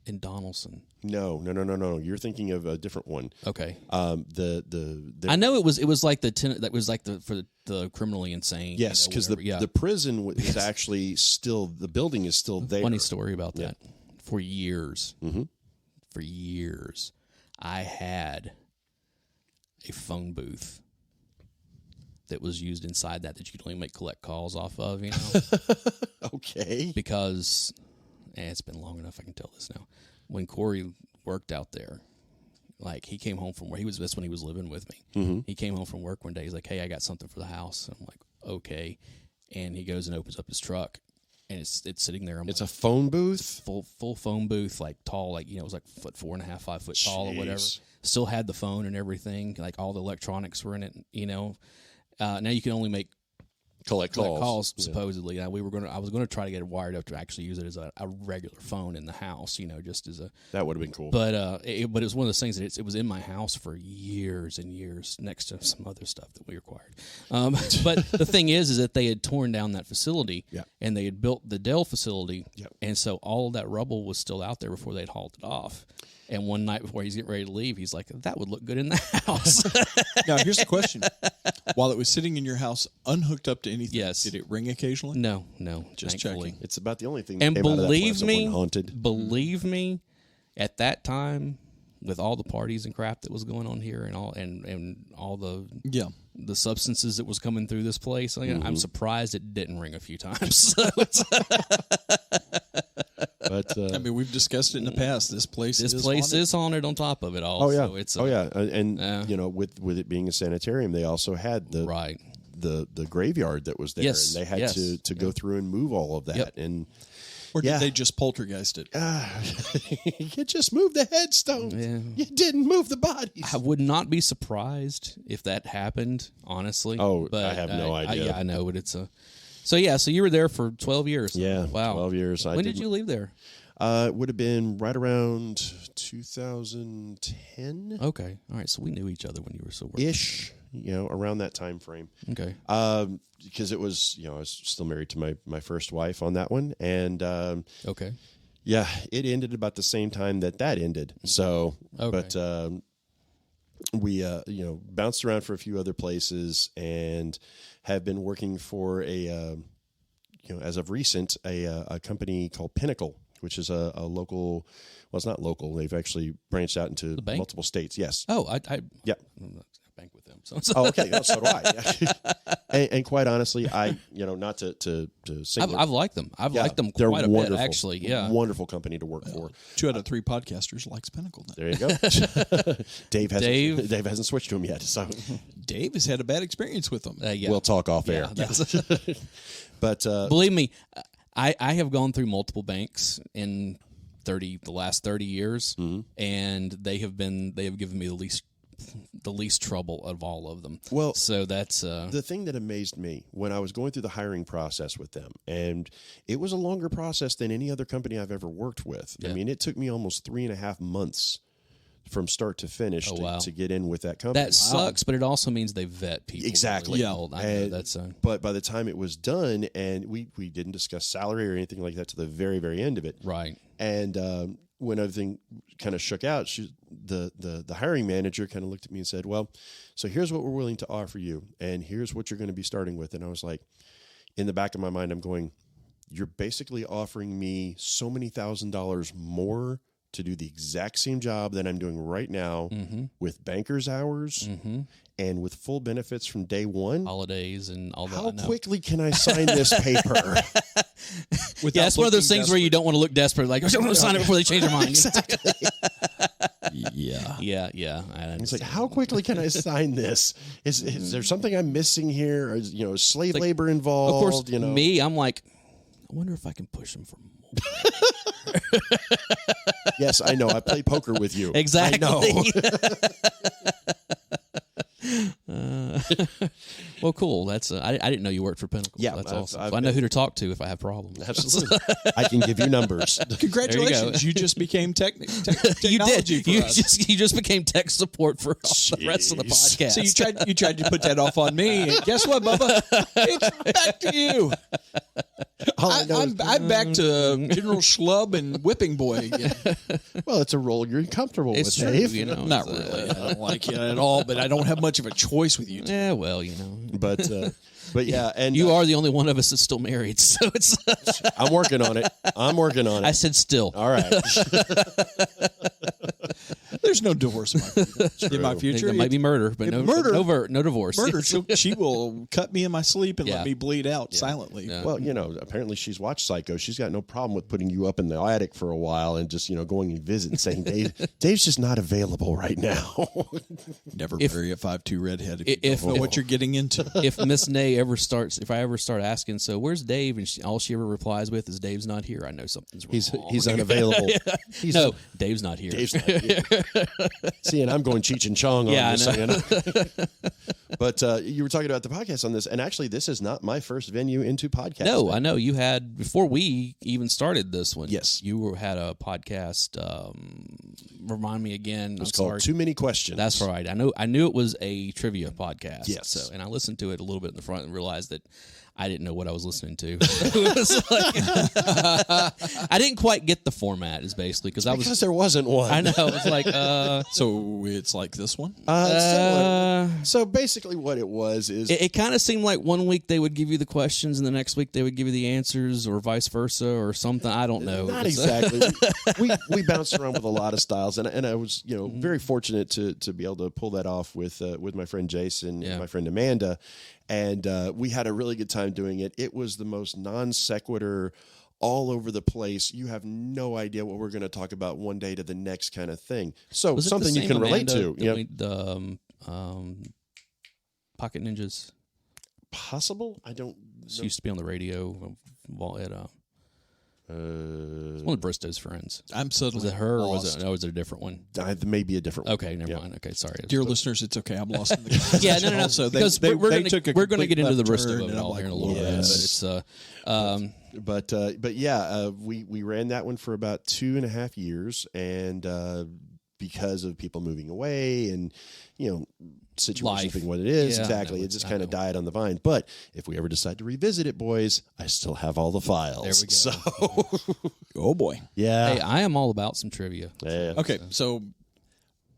in Donaldson. No. You're thinking of a different one. Okay. I know it was like for the criminally insane. Yes, because the prison was actually still, the building is still there. Funny story about that. For years, for years, I had a phone booth that was used inside that you could only collect calls off of. You know. Okay. Because it's been long enough. I can tell this now. When Corey worked out there, like he came home from where that's when he was living with me. Mm-hmm. He came home from work one day. He's like, "Hey, I got something for the house." I'm like, "Okay," and he goes and opens up his truck, and it's sitting there. It's like, a phone booth, full phone booth, like tall, like it was like 4.5, 5 foot tall or whatever. Still had the phone and everything, like all the electronics were in it. You know, now you can only collect calls supposedly. Now I was going to try to get it wired up to actually use it as a regular phone in the house, you know, just as a. That would have been cool. But it was one of those things that it was in my house for years and years, next to some other stuff that we acquired. But the thing is that they had torn down that facility, and they had built the Dell facility, and so all of that rubble was still out there before they'd hauled it off. And one night before he's getting ready to leave, he's like, "That would look good in the house." Now, here's the question. While it was sitting in your house, unhooked up to anything, did it ring occasionally? No. Just thankfully. checking. It's about the only thing that and came believe out of that place haunted. Believe me, at that time, with all the parties and crap that was going on here and all the substances that was coming through this place, I'm surprised it didn't ring a few times. But I mean, we've discussed it in the past. This place is haunted on top of it all. Oh yeah, so it's and you know, with it being a sanitarium, they also had the the graveyard that was there, and they had to go through and move all of that, and. Or did they just poltergeist it? You just moved the headstone. Yeah. You didn't move the bodies. I would not be surprised if that happened, honestly. Oh, but I have no idea. I know, but it's a... So you were there for 12 years. Yeah, wow. 12 years. When did you leave there? It would have been right around 2010. Okay. All right, so we knew each other when you were so working. Ish, you know, around that time frame. Okay. Because it was, you know, I was still married to my first wife on that one. And okay. Yeah, it ended about the same time that ended. So, but we, you know, bounced around for a few other places and have been working for you know, as of recent, a company called Pinnacle, which is a local, well, it's not local. They've actually branched out into multiple states. Yes. Oh, yeah. Bank with them. So. Oh, okay. No, so do I. and quite honestly, you know, not to I've liked them. I've liked them quite a bit, actually. Yeah. Wonderful company to work for. 2 out of 3 podcasters likes Pinnacle. There you go. Dave hasn't switched to them yet. So Dave has had a bad experience with them. Yeah. We'll talk off air. But believe me, I have gone through multiple banks in the last 30 years, and they have given me the least trouble of all of them. Well, so that's the thing that amazed me when I was going through the hiring process with them, and it was a longer process than any other company I've ever worked with. Yeah. I mean, it took me almost 3.5 months from start to finish to get in with that company. That sucks, but it also means they vet people. Exactly. Really well. I know that's but by the time it was done, and we didn't discuss salary or anything like that to the very, very end of it. Right. And when everything kind of shook out, the hiring manager kind of looked at me and said, well, so here's what we're willing to offer you, and here's what you're going to be starting with. And I was like, in the back of my mind, I'm going, you're basically offering me so many $1,000s more to do the exact same job that I'm doing right now with banker's hours and with full benefits from day one. Holidays and all that. How quickly can I sign this paper? It's one of those things where you don't want to look desperate, like, I don't want to sign it before they change their mind. Exactly. Yeah. It's like, how quickly can I sign this? Is there something I'm missing here? Or is, you know, slave labor involved? Of course, you know? me, I'm like, I wonder if I can push them for more. Yes, I know. I play poker with you. Exactly. I know. Well, cool. That's I didn't know you worked for Pinnacle. Yeah, that's awesome. So I know who to talk to if I have problems. Absolutely. I can give you numbers. Congratulations! You just became technology. You did. You just became tech support for all the rest of the podcast. So you tried to put that off on me. And guess what, Bubba? It's back to you. I'm back to General Schlub and Whipping Boy again. Well, it's a role you're comfortable with, true, Dave. You know, not really. I don't like it at all, but I don't have much of a choice with you two. Yeah, well, you know. But yeah, and you are the only one of us that's still married, so it's. I'm working on it. I said still. All right. There's no divorce in my future. There might be murder, but no divorce. Murder. She will cut me in my sleep and let me bleed out silently. Yeah. Well, you know, apparently she's watched Psycho. She's got no problem with putting you up in the attic for a while and just, you know, going and visit and saying, Dave's just not available right now. Never marry a 5'2" redhead if you don't know what you're getting into. If Miss Nay if I ever start asking, so where's Dave? And all she ever replies with is, Dave's not here. I know something's wrong. He's unavailable. No, Dave's not here. Dave's not here. See, and I'm going Cheech and Chong on this. I know. But you were talking about the podcast on this, and actually, this is not my first venue into podcasting. No, I know you had before we even started this one. Yes, you had a podcast. Remind me again. It was called Too Many Questions. That's right. I knew it was a trivia podcast. Yes. So, and I listened to it a little bit in the front and realized that I didn't know what I was listening to. It was like, I didn't quite get the format. Is basically because there wasn't one. I know. It's like so it's like this one. So basically, what it was is it kind of seemed like one week they would give you the questions and the next week they would give you the answers, or vice versa, or something. I don't know. Not exactly. we bounced around with a lot of styles, and I was very fortunate to be able to pull that off with my friend Jason and my friend Amanda. And we had a really good time doing it. It was the most non sequitur, all over the place. You have no idea what we're going to talk about one day to the next kind of thing. So something you can relate to. The Pocket Ninjas. Possible? I don't. She used to be on the radio at one of Bristow's friends. I'm suddenly was it her lost. or was it a different one? Maybe a different one. Okay, never mind. Okay, sorry. Dear listeners, it's okay. I'm lost in the conversation. No. Also, because we're going to get into the Bristow of it all here in a little bit. But it's we ran that one for about 2.5 years, and because of people moving away and situations being what it is, exactly, it just kind of died on the vine. But if we ever decide to revisit it, boys, I still have all the files. There we go. So, oh boy, yeah. Hey, I am all about some trivia. Yeah. Okay, so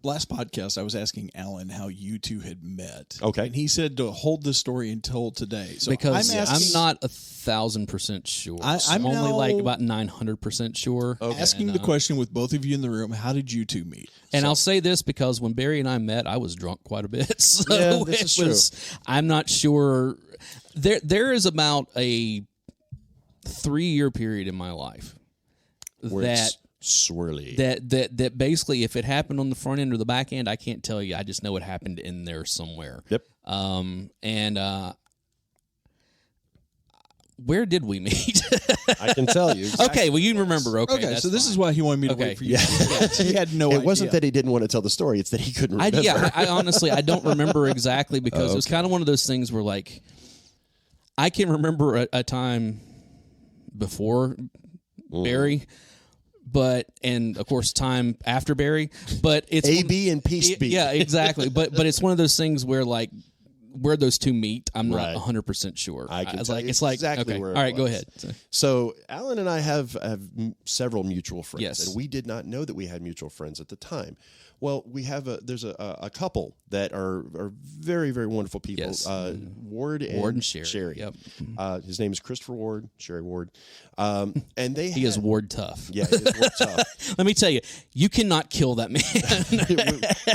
last podcast, I was asking Alan how you two had met. Okay. And he said to hold this story until today. So because I'm not 1,000% sure. I'm only now, like about 900% sure. Okay. Asking the question with both of you in the room, how did you two meet? And I'll say this because when Barry and I met, I was drunk quite a bit. So yeah, this is true. I'm not sure. There is about a 3-year period in my life where that it's swirly. That basically, if it happened on the front end or the back end, I can't tell you. I just know it happened in there somewhere. Yep. Where did we meet? I can tell you. Exactly. Okay, well, you remember. Okay, so this is why he wanted me to wait for you. Yeah. He had no idea. It wasn't that he didn't want to tell the story; it's that he couldn't remember. I honestly, I don't remember exactly because it was kind of one of those things where, like, I can remember a time before Barry, and of course time after Barry, but it's A-B and Peace B. Yeah, exactly. But it's one of those things where, like, where those two meet, I'm not 100% sure. I can tell you it's like exactly okay, where. All right, go was. ahead. So Alan and I have several mutual friends, yes, and we did not know that we had mutual friends at the time. Well, we have there's a couple that are very, very wonderful people. Yes. Ward and Sherry. Yep. His name is Christopher Ward, Sherry Ward, and he is Ward tough. Yeah, he is Ward tough. Let me tell you, you cannot kill that man.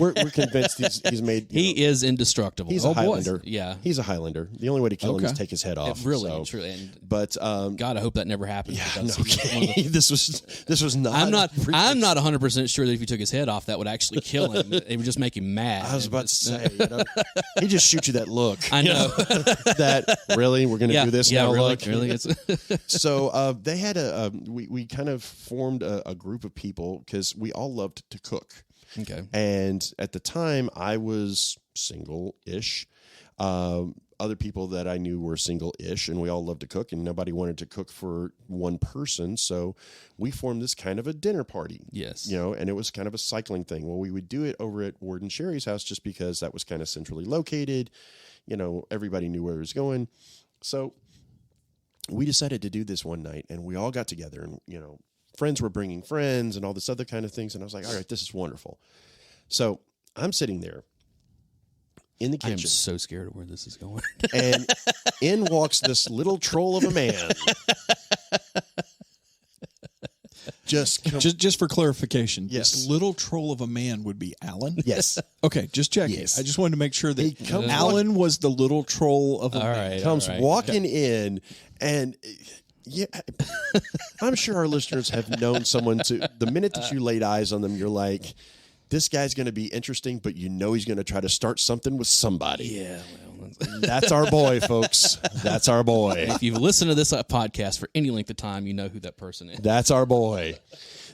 we're convinced he's made. He is indestructible. He's a Highlander. Yeah, he's a Highlander. The only way to kill him is take his head off. Really, truly. And but God, I hope that never happens. Yeah, this was not. I'm not 100% sure that if you took his head off, that would actually kill him. It would just make him mad. I was about to say, he just shoots you that look. I know. That really, we're going to do this now. Really, look. Really. So they had we kind of formed a group of people because we all loved to cook. Okay. And at the time, I was single-ish. Other people that I knew were single-ish, and we all loved to cook, and nobody wanted to cook for one person, so we formed this kind of a dinner party. Yes. And it was kind of a cycling thing. Well, we would do it over at Ward and Sherry's house just because that was kind of centrally located. Everybody knew where it was going. So we decided to do this one night, and we all got together, and, friends were bringing friends and all this other kind of things, and I was like, all right, this is wonderful. So I'm sitting there in the kitchen. I'm so scared of where this is going. And in walks this little troll of a man. Just for clarification, yes. This little troll of a man would be Alan? Yes. Okay, just checking. Yes. I just wanted to make sure that Alan was the little troll of a man. Comes walking in, and I'm sure our listeners have known someone the minute that you laid eyes on them, you're like, this guy's going to be interesting, but he's going to try to start something with somebody. Yeah, well, that's our boy, folks. That's our boy. If you've listened to this podcast for any length of time, you know who that person is. That's our boy.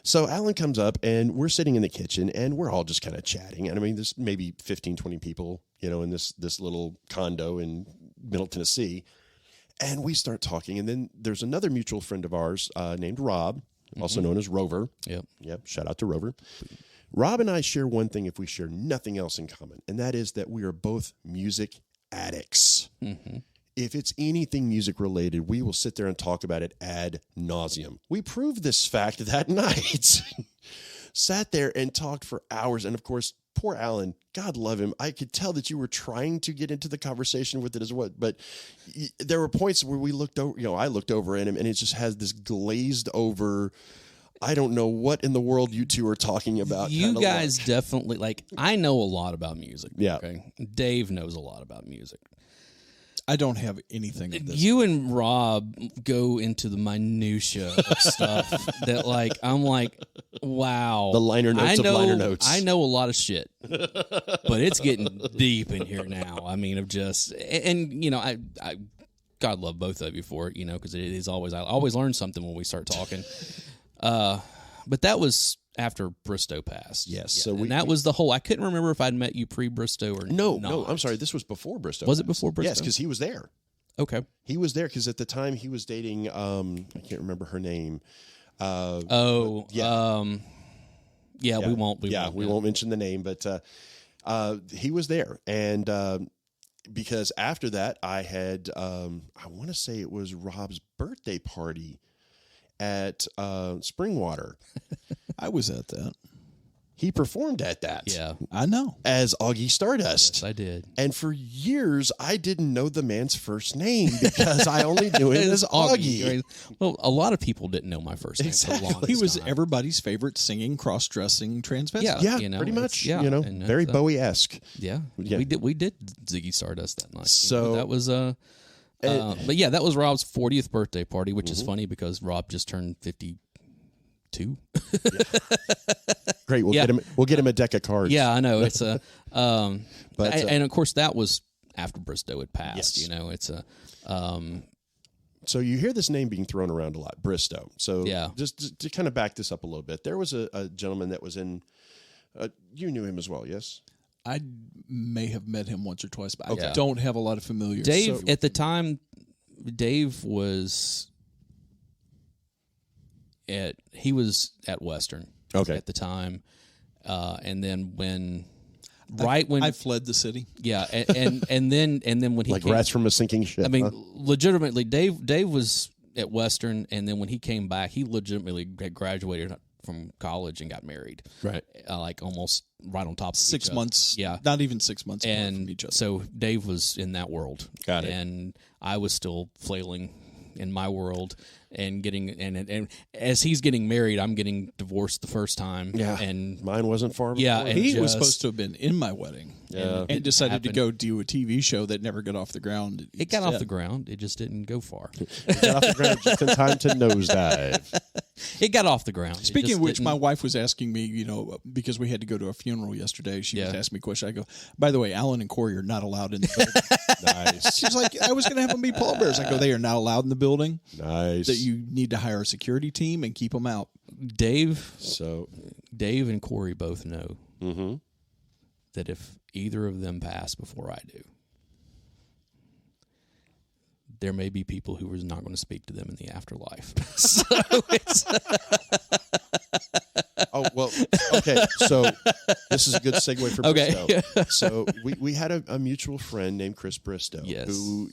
So Alan comes up, and we're sitting in the kitchen, and we're all just kind of chatting. And I mean, there's maybe 15, 20 people, in this little condo in Middle Tennessee. And we start talking, and then there's another mutual friend of ours named Rob, also known as Rover. Yep. Shout out to Rover. Rob and I share one thing if we share nothing else in common, and that is that we are both music addicts. Mm-hmm. If it's anything music related, we will sit there and talk about it ad nauseum. We proved this fact that night. Sat there and talked for hours, and of course, poor Alan, God love him. I could tell that you were trying to get into the conversation with it as well, but there were points where we looked over, I looked over at him, and it just has this glazed over, I don't know what in the world you two are talking about. You guys definitely, I know a lot about music. Yeah. Okay? Dave knows a lot about music. I don't have anything of this. You and Rob go into the minutia of stuff that, like, I'm like, wow. The liner notes of liner notes. I know a lot of shit, but it's getting deep in here now. I mean, of just, and you know, I God love both of you for it, you know, because it is always, I always learn something when we start talking. But that was after Bristow passed. Yes. Yeah. So that was the whole, I couldn't remember if I'd met you pre-Bristow or not. No, I'm sorry. This was before Bristow. Was it before Bristow? Yes, because he was there. Okay. He was there because at the time he was dating, I can't remember her name. Yeah, we won't mention the name, but he was there. And because after that, I had, I want to say it was Rob's birthday party at Springwater. I was at that. He performed at that. Yeah. I know. As Augie Stardust. Yes, I did. And for years, I didn't know the man's first name because I only knew him as Augie. I mean, well, a lot of people didn't know my first name for the longest He was time. everybody's favorite singing, cross-dressing transvesite. Yeah, you know, pretty much. yeah, you know, and very Bowie-esque. Yeah. Yeah. We did Ziggy Stardust that night. So that was but yeah, that was Rob's 40th birthday party, which is funny because Rob just turned 52. Great. We'll get him a deck of cards. Yeah, I know. It's a but and of course that was after Bristow had passed, Yes. you know. It's a So you hear this name being thrown around a lot, Bristow. So Yeah. just to kind of back this up a little bit, there was a gentleman that was in, you knew him as well, yes? I may have met him once or twice, but Okay. I don't have a lot of familiars. Dave So- at the time. Dave was he was at Western at the time, and then when I fled the city. yeah, and then when he Like came, rats from a sinking ship. I mean, huh? legitimately, Dave was at Western, and then when he came back, he legitimately had graduated from college and got married. Right. Like almost right on top of 6 each other. months. Yeah. Not even 6 months apart from And each other. so Dave was in that world. Got it. And I was still flailing in my world and getting and as he's getting married, I'm getting divorced the first time. Yeah. And Mine wasn't far Yeah, before. and He was just- supposed to have been in my wedding. Yeah. And decided to happened. go do a TV show that never got off the ground. it got off instead. the ground. It just didn't go far. It got off the ground just in time to nosedive. It got off the ground. It Speaking just of which, didn't- my wife was asking me, you know, because we had to go to a funeral yesterday, she was Yeah. asking me a question. I go, by the way, Alan and Corey are not allowed in the building. Nice. She's like, I was going to have them be pallbearers. I go, they are not allowed in the building. Nice. That you need to hire a security team and keep them out. Dave and Corey both know that if either of them pass before I do, there may be people who are not going to speak to them in the afterlife. So it's Oh, well, okay. So this is a good segue for Okay. Bristow. So we had a mutual friend named Chris Bristow. Yes. Who,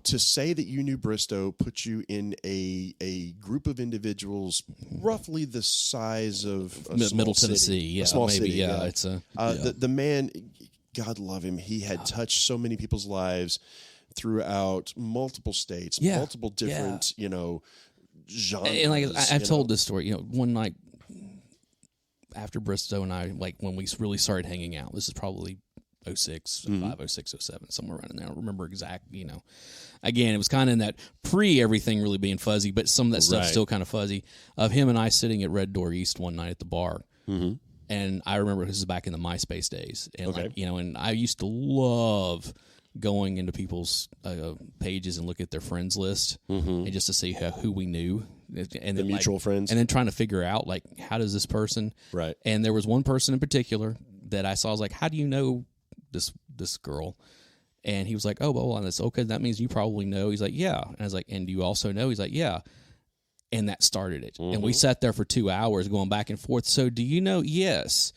to say that you knew Bristow, put you in a group of individuals roughly the size of a small Middle city. Tennessee, yeah, A small maybe, city, yeah. It's a the man, God love him, he had touched so many people's lives throughout multiple states, Yeah. multiple different, you know, genres. and like I've you told know. this story. You know, one night after Bristow and I, like when we really started hanging out, this is probably 06, 05, 06, 07, somewhere around in there. I don't remember exact, you know. Again, it was kind of in that pre-everything really being fuzzy, but some of that stuff's Right. still kind of fuzzy. Of him and I sitting at Red Door East one night at the bar. And I remember this is back in the MySpace days. And, Okay. like, you know, and I used to love going into people's pages and look at their friends list and just to see who we knew. And then, mutual friends. And then trying to figure out, like, how does this person... Right. And there was one person in particular that I saw. I was like, how do you know this girl? And he was like, oh, well, and it's okay. That means you probably know. He's like, yeah. And I was like, and do you also know? He's like, yeah. And that started it. And we sat there for 2 hours going back and forth. So do you know? Yes.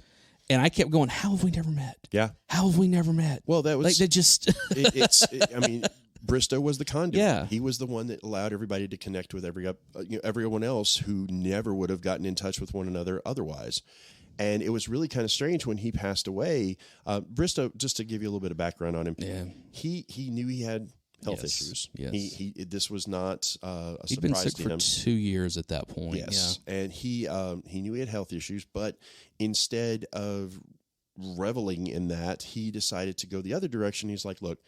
And I kept going, how have we never met? Yeah. How have we never met? Well, that was like, they just... I mean, Bristow was the conduit. Yeah. He was the one that allowed everybody to connect with everyone else who never would have gotten in touch with one another otherwise. And it was really kind of strange when he passed away. Bristow, just to give you a little bit of background on him, he knew he had health issues. Yes. This was not a He'd been surprise sick to for him. 2 years at that point. Yes, and he knew he had health issues, but instead of reveling in that, he decided to go the other direction. He's like, look,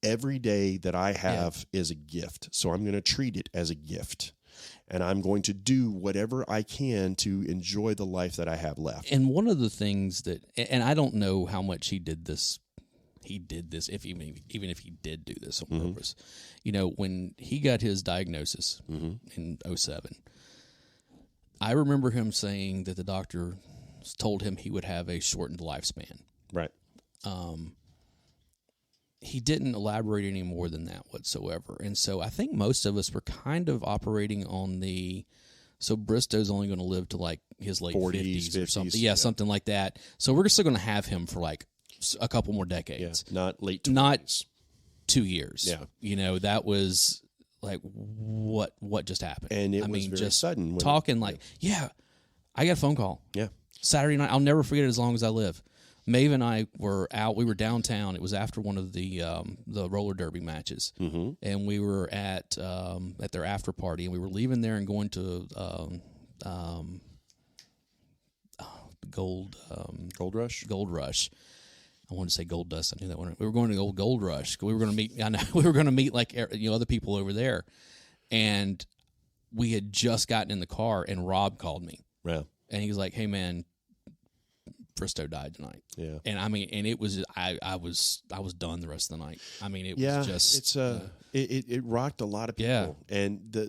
every day that I have is a gift. So I'm going to treat it as a gift. And I'm going to do whatever I can to enjoy the life that I have left. And one of the things that, and I don't know how much he did this, if even if he did do this on purpose. You know, when he got his diagnosis in 2007, I remember him saying that the doctor told him he would have a shortened lifespan. Right. He didn't elaborate any more than that whatsoever. And so I think most of us were kind of operating on so Bristow's only going to live to like his late 40s, 50s or something. Yeah, something like that. So we're still going to have him for like a couple more decades. Yeah, not late 20s. Not 2 years. Yeah. You know, that was like, what just happened? And it was very just sudden. Talking like, I got a phone call. Yeah. Saturday night. I'll never forget it as long as I live. Maeve and I were out. We were downtown. It was after one of the roller derby matches, and we were at their after party, and we were leaving there and going to Gold Rush. Gold Rush. I wanted to say Gold Dust. I knew that one. We were going to Gold Rush. We were going to meet. I know we were going to meet like other people over there, and we had just gotten in the car, and Rob called me. Yeah. And he was like, "Hey man, Bristow died tonight." Yeah. And I mean, and it was I was done the rest of the night. I mean, it was just it rocked a lot of people. Yeah.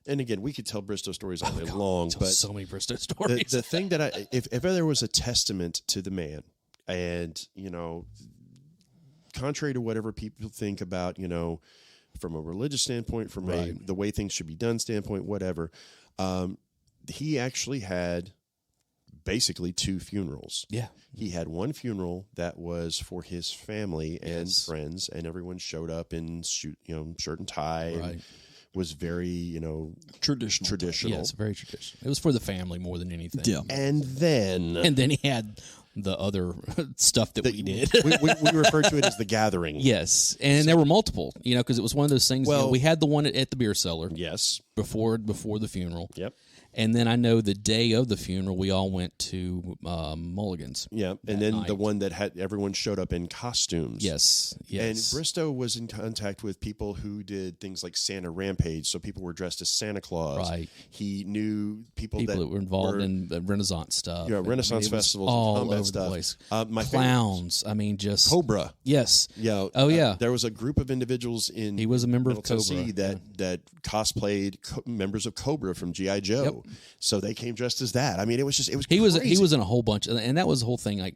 And again, we could tell Bristow stories all day long, but so many Bristow stories. The thing that if ever there was a testament to the man, and you know, contrary to whatever people think about, you know, from a religious standpoint, from the way things should be done standpoint, whatever, he actually had basically 2 funerals. Yeah. He had one funeral that was for his family and friends, and everyone showed up in shirt and tie, and was very, traditional. Yes, very traditional. It was for the family more than anything. Yeah. And then he had the other stuff that we did. we referred to it as the gathering. Yes. And there were multiple, because it was one of those things. Well, we had the one at the beer cellar. Yes. Before the funeral. Yep. And then I know the day of the funeral, we all went to Mulligan's. Yeah, and then the one that had everyone showed up in costumes. Yes. And Bristow was in contact with people who did things like Santa Rampage, so people were dressed as Santa Claus. Right. He knew people that were involved in the Renaissance stuff. Yeah, Renaissance festivals, all and combat over stuff. The place. My clowns. I mean, just Cobra. Yes. Yeah. Oh yeah. There was a group of individuals in. He was a member of Tennessee Cobra that cosplayed members of Cobra from G.I. Joe. Yep. So they came dressed as that. I mean, it was he crazy. was in a whole bunch, and that was the whole thing. Like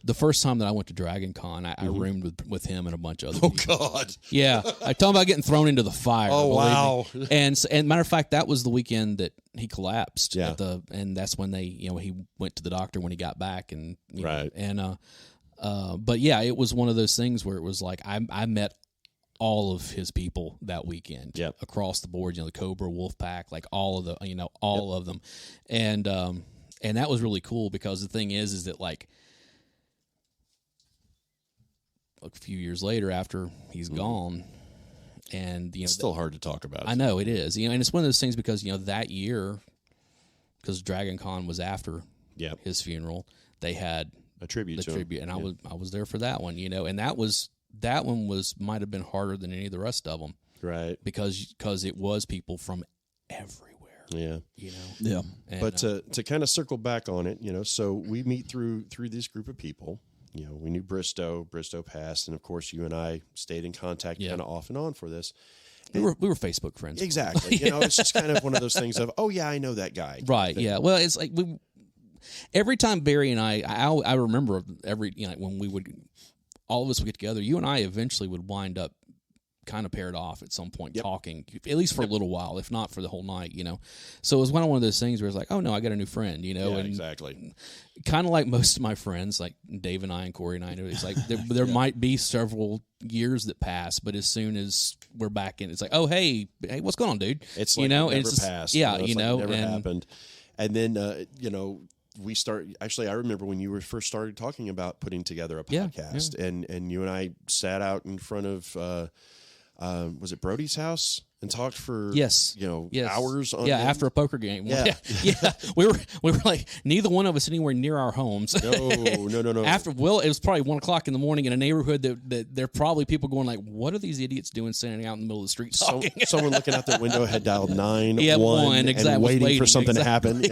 the first time that I went to Dragon Con, I roomed with him and a bunch of other people. Oh God, yeah, I talking about getting thrown into the fire. Oh wow! And matter of fact, that was the weekend that he collapsed. Yeah, and that's when he went to the doctor when he got back, and right. But yeah, it was one of those things where it was like I met all of his people that weekend, across the board, the Cobra, Wolfpack, like all of the, all of them. And that was really cool because the thing is that like a few years later after he's gone, and, it's still hard to talk about. I know it is, and it's one of those things because, that year, because Dragon Con was after his funeral, they had a tribute to him. And I was there for that one, and that one might have been harder than any of the rest of them, right? Because it was people from everywhere. Yeah, yeah. And, but to kind of circle back on it, so we meet through this group of people. We knew Bristow passed, and of course you and I stayed in contact kind of off and on for this. We were Facebook friends. Exactly. It's just kind of one of those things of, oh yeah, I know that guy. Right. Yeah. Well, it's like every time Barry and I remember when we would. All of us would get together. You and I eventually would wind up kind of paired off at some point, talking, at least for a little while, if not for the whole night, So it was one of those things where it's like, oh, no, I got a new friend, Yeah, and exactly. Kind of like most of my friends, like Dave and I and Corey and I, it's like there might be several years that pass, but as soon as we're back in, it's like, oh, hey, what's going on, dude? It's like it never passed. Yeah, it never and, happened. And then, we start. Actually, I remember when you first started talking about putting together a podcast, and you and I sat out in front of was it Brody's house and talked for yes. hours on after a poker game. Yeah. yeah. We were like neither one of us anywhere near our homes. No. After it was probably 1 o'clock in the morning in a neighborhood that there are probably people going like, what are these idiots doing standing out in the middle of the street talking? Someone looking out their window had dialed 911 and waiting for something to happen.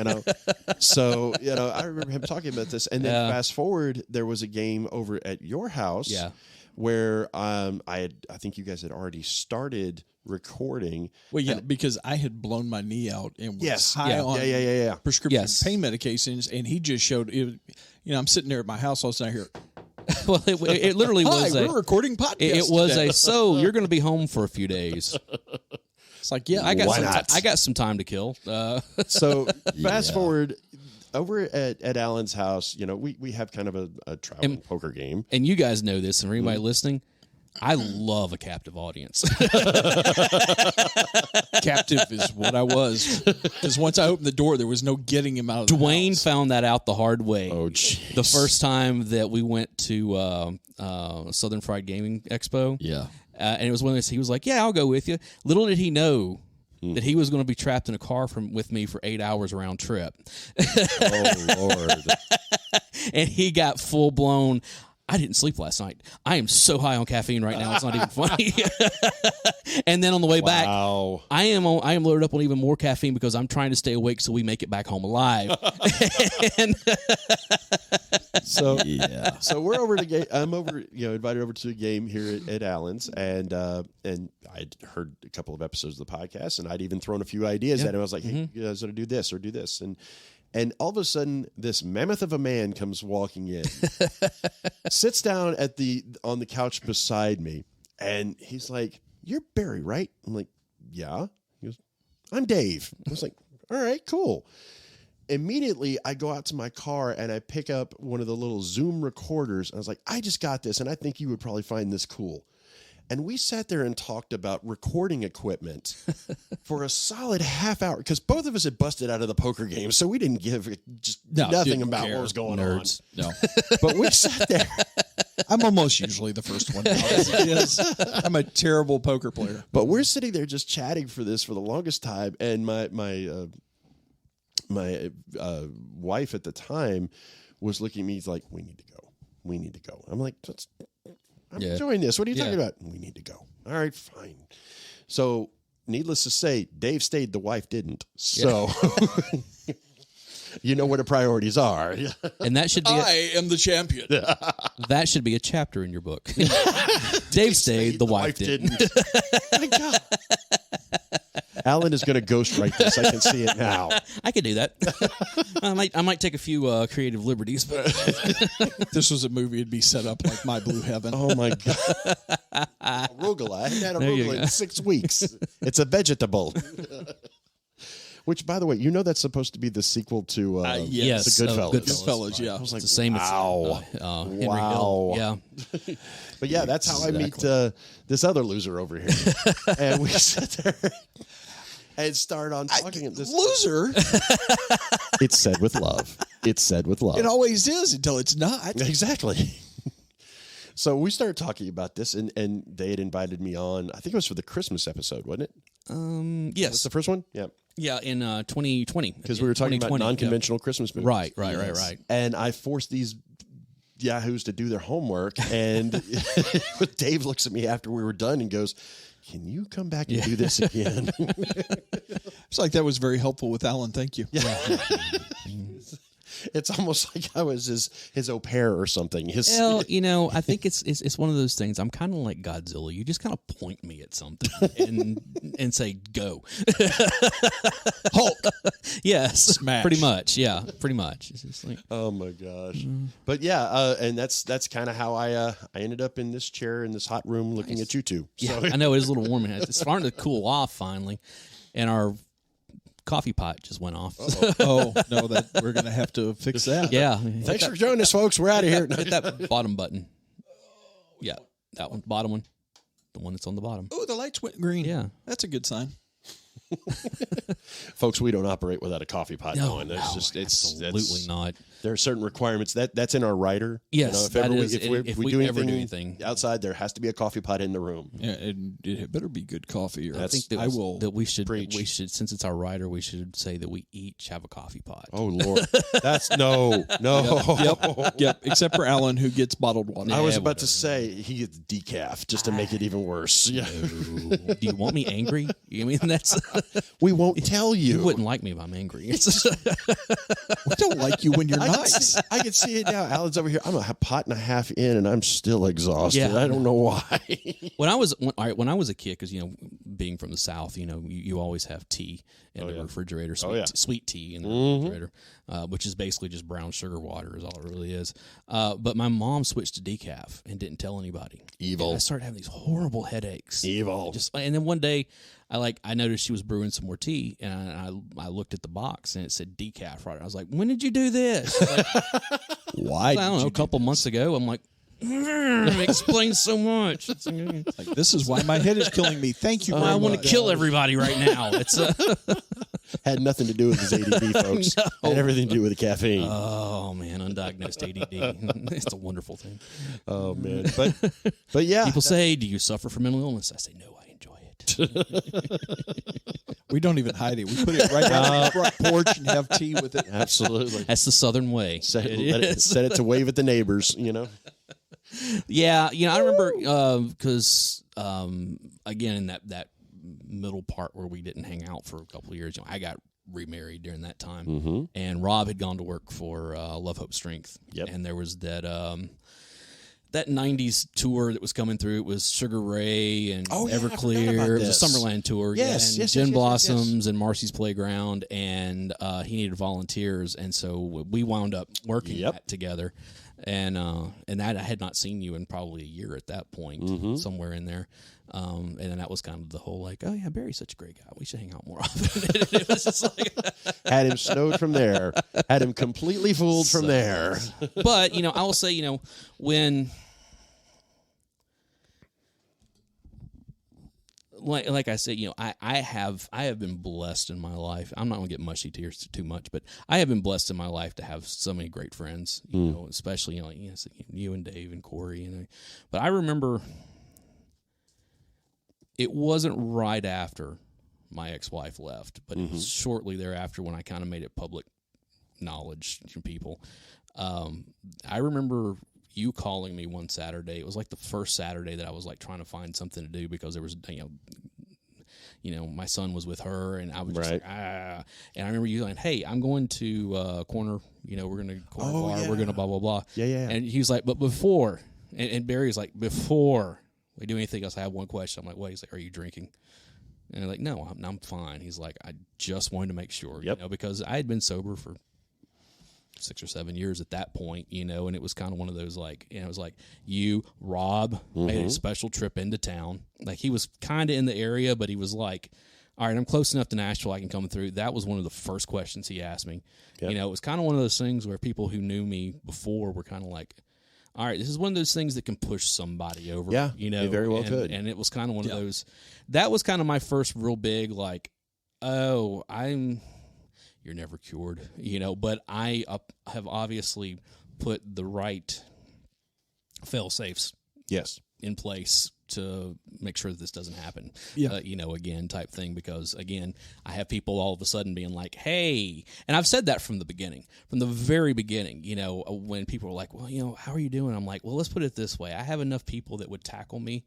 So I remember him talking about this, and then fast forward, there was a game over at your house. Yeah. Where I think you guys had already started recording. Well, because I had blown my knee out and was high on prescription pain medications, and he just showed it. I'm sitting there at my house all of a sudden I hear. Well, it literally was. We're recording podcast. It was so you're going to be home for a few days. It's like, I got some time to kill. So fast forward. Over at Alan's house, we have kind of a traveling poker game. And you guys know this, and for anybody listening, I love a captive audience. Captive is what I was. Because once I opened the door, there was no getting him out of the Dwayne house. found that out the hard way. Oh, jeez. The first time that we went to Southern Fried Gaming Expo. Yeah. And it was when he was like, I'll go with you. Little did he know that he was going to be trapped in a car with me for 8 hours round trip. Oh, Lord. And he got full blown. I didn't sleep last night. I am so high on caffeine right now. It's not even funny. And then on the way back, I am loaded up on even more caffeine because I'm trying to stay awake so we make it back home alive. So we're over to game. I'm invited over to a game here at Allen's, and I'd heard a couple of episodes of the podcast, and I'd even thrown a few ideas at him. I was like, hey, you guys ought to do this or do this, and all of a sudden, this mammoth of a man comes walking in, sits down on the couch beside me, and he's like, "You're Barry, right?" I'm like, "Yeah." He goes, "I'm Dave." I was like, "All right, cool." Immediately, I go out to my car and I pick up one of the little Zoom recorders. I was like, "I just got this, and I think you would probably find this cool." And we sat there and talked about recording equipment for a solid half hour because both of us had busted out of the poker game, so we didn't give nothing about what was going on. No, but we sat there. I'm almost usually the first one. I'm a terrible poker player. But we're sitting there just chatting for the longest time, and my wife at the time was looking at me like, "We need to go." I'm like, I'm enjoying this. What are you talking about? We need to go. All right, fine. So, needless to say, Dave stayed, the wife didn't. So, you know what the priorities are. And that should be I am the champion. That should be a chapter in your book. Dave stayed, the wife didn't. My God. Alan is going to ghostwrite this. I can see it now. I could do that. I might take a few creative liberties, but if this was a movie, it'd be set up like My Blue Heaven. Oh my God! Arugula. I haven't had arugula in 6 weeks. It's a vegetable. Which, by the way, that's supposed to be the sequel to yes, the Goodfellas. Goodfellas, yeah. I was like, it's the same wow. as Henry Hill. Yeah. But yeah, that's how I meet this other loser over here. And we sat there and started on talking. This loser? It's said with love. It's said with love. It always is until it's not. Exactly. So we started talking about this, and they had invited me on. I think it was for the Christmas episode, wasn't it? Yes. That's the first one? Yeah. Yeah, in 2020. Because we were talking about non-conventional Christmas movies. Right. And I forced these yahoos to do their homework, and Dave looks at me after we were done and goes, "Can you come back and do this again?" It's like that was very helpful with Alan. Thank you. Yeah. It's almost like I was his au pair or something. Well, I think it's one of those things. I'm kind of like Godzilla. You just kind of point me at something and say, "Go." Hulk. Yes. Smash. Pretty much. Yeah. Pretty much. It's just like, oh my gosh. But yeah, and that's kind of how I ended up in this chair in this hot room looking at you two. So. Yeah, I know it is a little warm. It's starting to cool off finally, and our coffee pot just went off. Oh no, we're gonna have to fix that. Yeah. Thanks for joining us, folks. We're out of here. Hit that bottom button. Yeah, that one, bottom one, the one that's on the bottom. Oh, the lights went green. Yeah, that's a good sign. Folks, we don't operate without a coffee pot going. Absolutely not. There are certain requirements that's in our rider. Yes, if we do ever do anything outside, there has to be a coffee pot in the room. Yeah, and it better be good coffee. Or I think we should preach. Since it's our rider, we should say that we each have a coffee pot. Oh Lord, that's no. Yep. Except for Alan, who gets bottled water. I was about to say he gets decaf just to make it even worse. Yeah. No. Do you want me angry? I mean, that's we won't tell you. You wouldn't like me if I'm angry. We don't like you when you're nice. I can see it now. Alan's over here. I'm a pot and a half in, and I'm still exhausted. Yeah. I don't know why. When I was a kid, because being from the South, you always have tea in the refrigerator, sweet tea in the refrigerator, which is basically just brown sugar water, is all it really is. But my mom switched to decaf and didn't tell anybody. Evil. And I started having these horrible headaches. Evil. And then one day, I noticed she was brewing some more tea, and I looked at the box and it said decaf right. I was like, "When did you do this?" Why? I don't know. A couple months ago. I'm like, it explains so much. Like, this is why my head is killing me. Thank you very much. I want to kill everybody right now. It's had nothing to do with his ADD, folks. No. Had everything to do with the caffeine. Oh man, undiagnosed ADD. It's a wonderful thing. Oh man, but yeah. People say, "Do you suffer from mental illness?" I say, "No, I enjoy it." We don't even hide it. We put it right out on the front porch and have tea with it. Absolutely. That's the Southern way. Set it to wave at the neighbors, Yeah, I remember because again in that middle part where we didn't hang out for a couple of years, I got remarried during that time, and Rob had gone to work for Love, Hope, Strength, and there was that 90s tour that was coming through. It was Sugar Ray and Everclear. It was a Summerland tour. Yes, and Gin Blossoms and Marcy's Playground, and he needed volunteers, and so we wound up working that together. And that I had not seen you in probably a year at that point, somewhere in there. And then that was kind of the whole like, oh yeah, Barry's such a great guy. We should hang out more often. It was just like had him snowed from there, had him completely fooled from there. But I will say, when. Like I said, I have been blessed in my life. I'm not going to get mushy tears too much, but I have been blessed in my life to have so many great friends, especially, you and Dave and Corey. But I remember it wasn't right after my ex-wife left, but it was shortly thereafter when I kind of made it public knowledge to people. I remember you calling me one Saturday. It was like the first Saturday that I was like trying to find something to do because there was, my son was with her and I was just like, and I remember you going, "Hey, I'm going to corner, we're going to corner bar, we're going to blah, blah, blah." Yeah. And he was like, "But before," and Barry's like, "Before we do anything else, I have one question." I'm like, "What?" He's like, "Are you drinking?" And I'm like, "No, I'm fine." He's like, "I just wanted to make sure, because I had been sober for 6 or 7 years at that point, and it was kind of one of those like, it was like Rob made a special trip into town. Like he was kind of in the area, but he was like, all right, I'm close enough to Nashville, I can come through. That was one of the first questions he asked me. Yep. It was kind of one of those things where people who knew me before were kind of like, all right, this is one of those things that can push somebody over. Yeah, it very well could. And it was kind of one of those, that was kind of my first real big like, oh, you're never cured, but I have obviously put the right fail-safes in place to make sure that this doesn't happen, again, type thing. Because, again, I have people all of a sudden being like, "Hey," and I've said that from the very beginning, when people are like, "Well, how are you doing?" I'm like, "Well, let's put it this way. I have enough people that would tackle me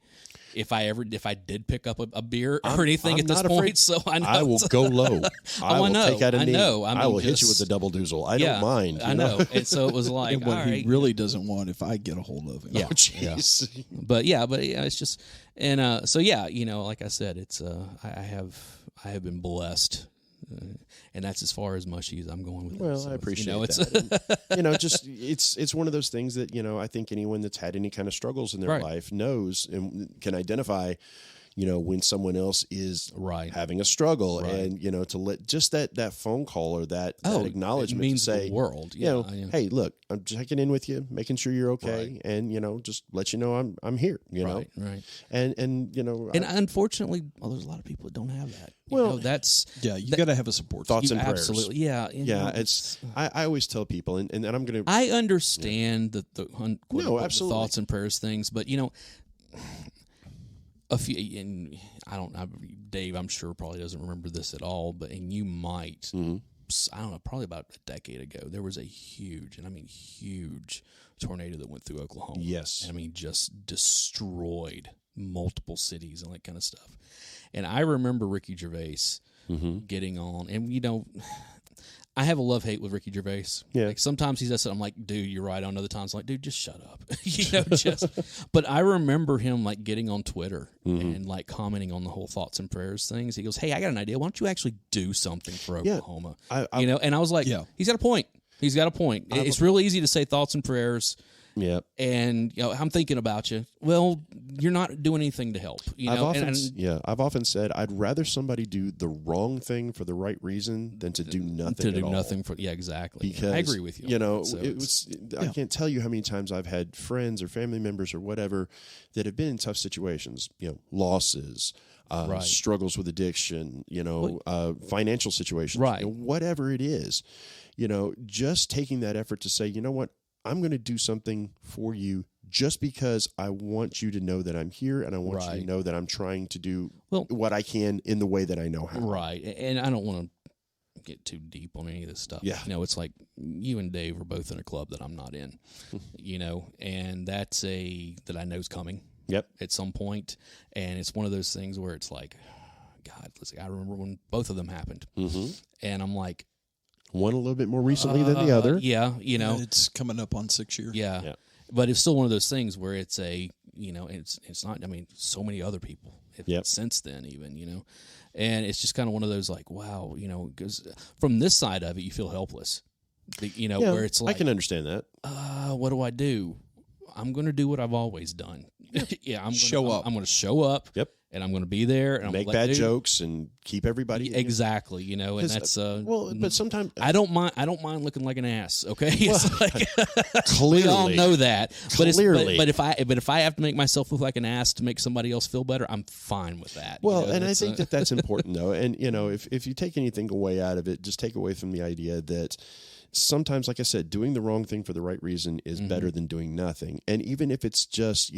if I did pick up a beer or anything at this point." So I will go low. I will take out a knee. I will hit you with the double doozle. I don't mind. I know. And so it was like, and what he really doesn't want if I get a hold of him. Yeah. Oh, jeez. Yeah. But it's just, and like I said, it's I have been blessed. And that's as far as mushy as I'm going with it. Well, so, I appreciate that. It's one of those things that, I think anyone that's had any kind of struggles in their life knows and can identify, when someone else is having a struggle, and to let just that phone call or that acknowledgement means to say, the world, hey, look, I'm checking in with you, making sure you're okay, and just let you know I'm here, right. and unfortunately, there's a lot of people that don't have that. That's you got to have a support thoughts and prayers. Absolutely, it's I always tell people, and I'm gonna. I understand the absolutely the thoughts and prayers things, but a few, and Dave, I'm sure probably doesn't remember this at all, and you might. I don't know, probably about a decade ago, there was a huge tornado that went through Oklahoma. Yes. And just destroyed multiple cities and that kind of stuff. And I remember Ricky Gervais getting on, and I have a love-hate with Ricky Gervais. Yeah. Like sometimes he says something, I'm like, dude, you're right. On other times, I'm like, dude, just shut up. But I remember him getting on Twitter and commenting on the whole thoughts and prayers things. He goes, hey, I got an idea. Why don't you actually do something for Oklahoma? And I was like, he's got a point. He's got a point. It's real easy to say thoughts and prayers. Yeah, and I'm thinking about you. Well, you're not doing anything to help. I've often said I'd rather somebody do the wrong thing for the right reason than to do nothing. Exactly. Because I agree with you. I can't tell you how many times I've had friends or family members or whatever that have been in tough situations. Losses. Struggles with addiction. Financial situations. Whatever it is. Just taking that effort to say, you know what. I'm going to do something for you just because I want you to know that I'm here, and I want you to know that I'm trying to do what I can in the way that I know how. Right. And I don't want to get too deep on any of this stuff. Yeah. It's like you and Dave are both in a club that I'm not in, and that's that I know is coming. Yep. At some point. And it's one of those things where it's like, God, I remember when both of them happened. And I'm like, one a little bit more recently than the other. Yeah, it's coming up on 6 years. Yeah. But it's still one of those things where it's it's not. I mean, so many other people since then, even and it's just kind of one of those like, wow, because from this side of it, you feel helpless, where it's like, I can understand that. What do I do? I'm going to do what I've always done. I'm going to show up. Yep. And I'm going to be there and make bad jokes and keep everybody exactly, and that's but sometimes I don't mind looking like an ass. Okay, it's like, clearly we all know that. Clearly. But if I have to make myself look like an ass to make somebody else feel better, I'm fine with that. Well, and I think that's important though. And if you take anything away out of it, just take away from the idea that sometimes, like I said, doing the wrong thing for the right reason is better than doing nothing. And even if it's just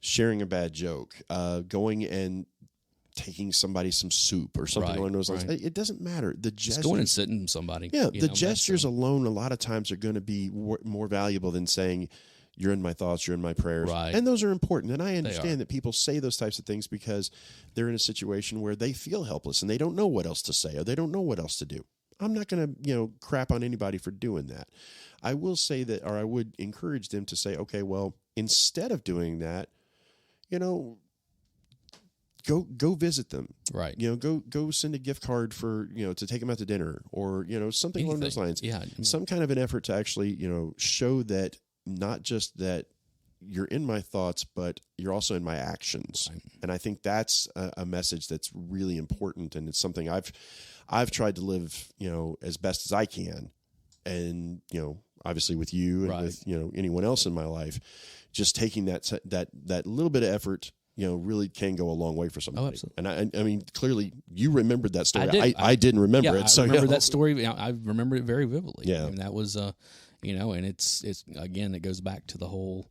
sharing a bad joke, going and taking somebody some soup or something along those lines. It doesn't matter. The gestures, just going and sitting with somebody. Yeah, the gestures alone a lot of times are going to be more valuable than saying, you're in my thoughts, you're in my prayers. Right. And those are important. And I understand that people say those types of things because they're in a situation where they feel helpless and they don't know what else to say or they don't know what else to do. I'm not going to, crap on anybody for doing that. I will say that, or I would encourage them to say, okay, well, instead of doing that, go visit them. Right. Go send a gift card for, to take them out to dinner or, something along those lines. Yeah. Some kind of an effort to actually, show that not just that you're in my thoughts, but you're also in my actions. Right. And I think that's a message that's really important. And it's something I've tried to live, as best as I can. And, obviously with you and with, anyone else in my life, just taking that little bit of effort, really can go a long way for somebody. Oh, absolutely. And I mean, clearly you remembered that story. I didn't remember it. I remember that story. I remember it very vividly. Yeah. And that was, and it's again, it goes back to the whole,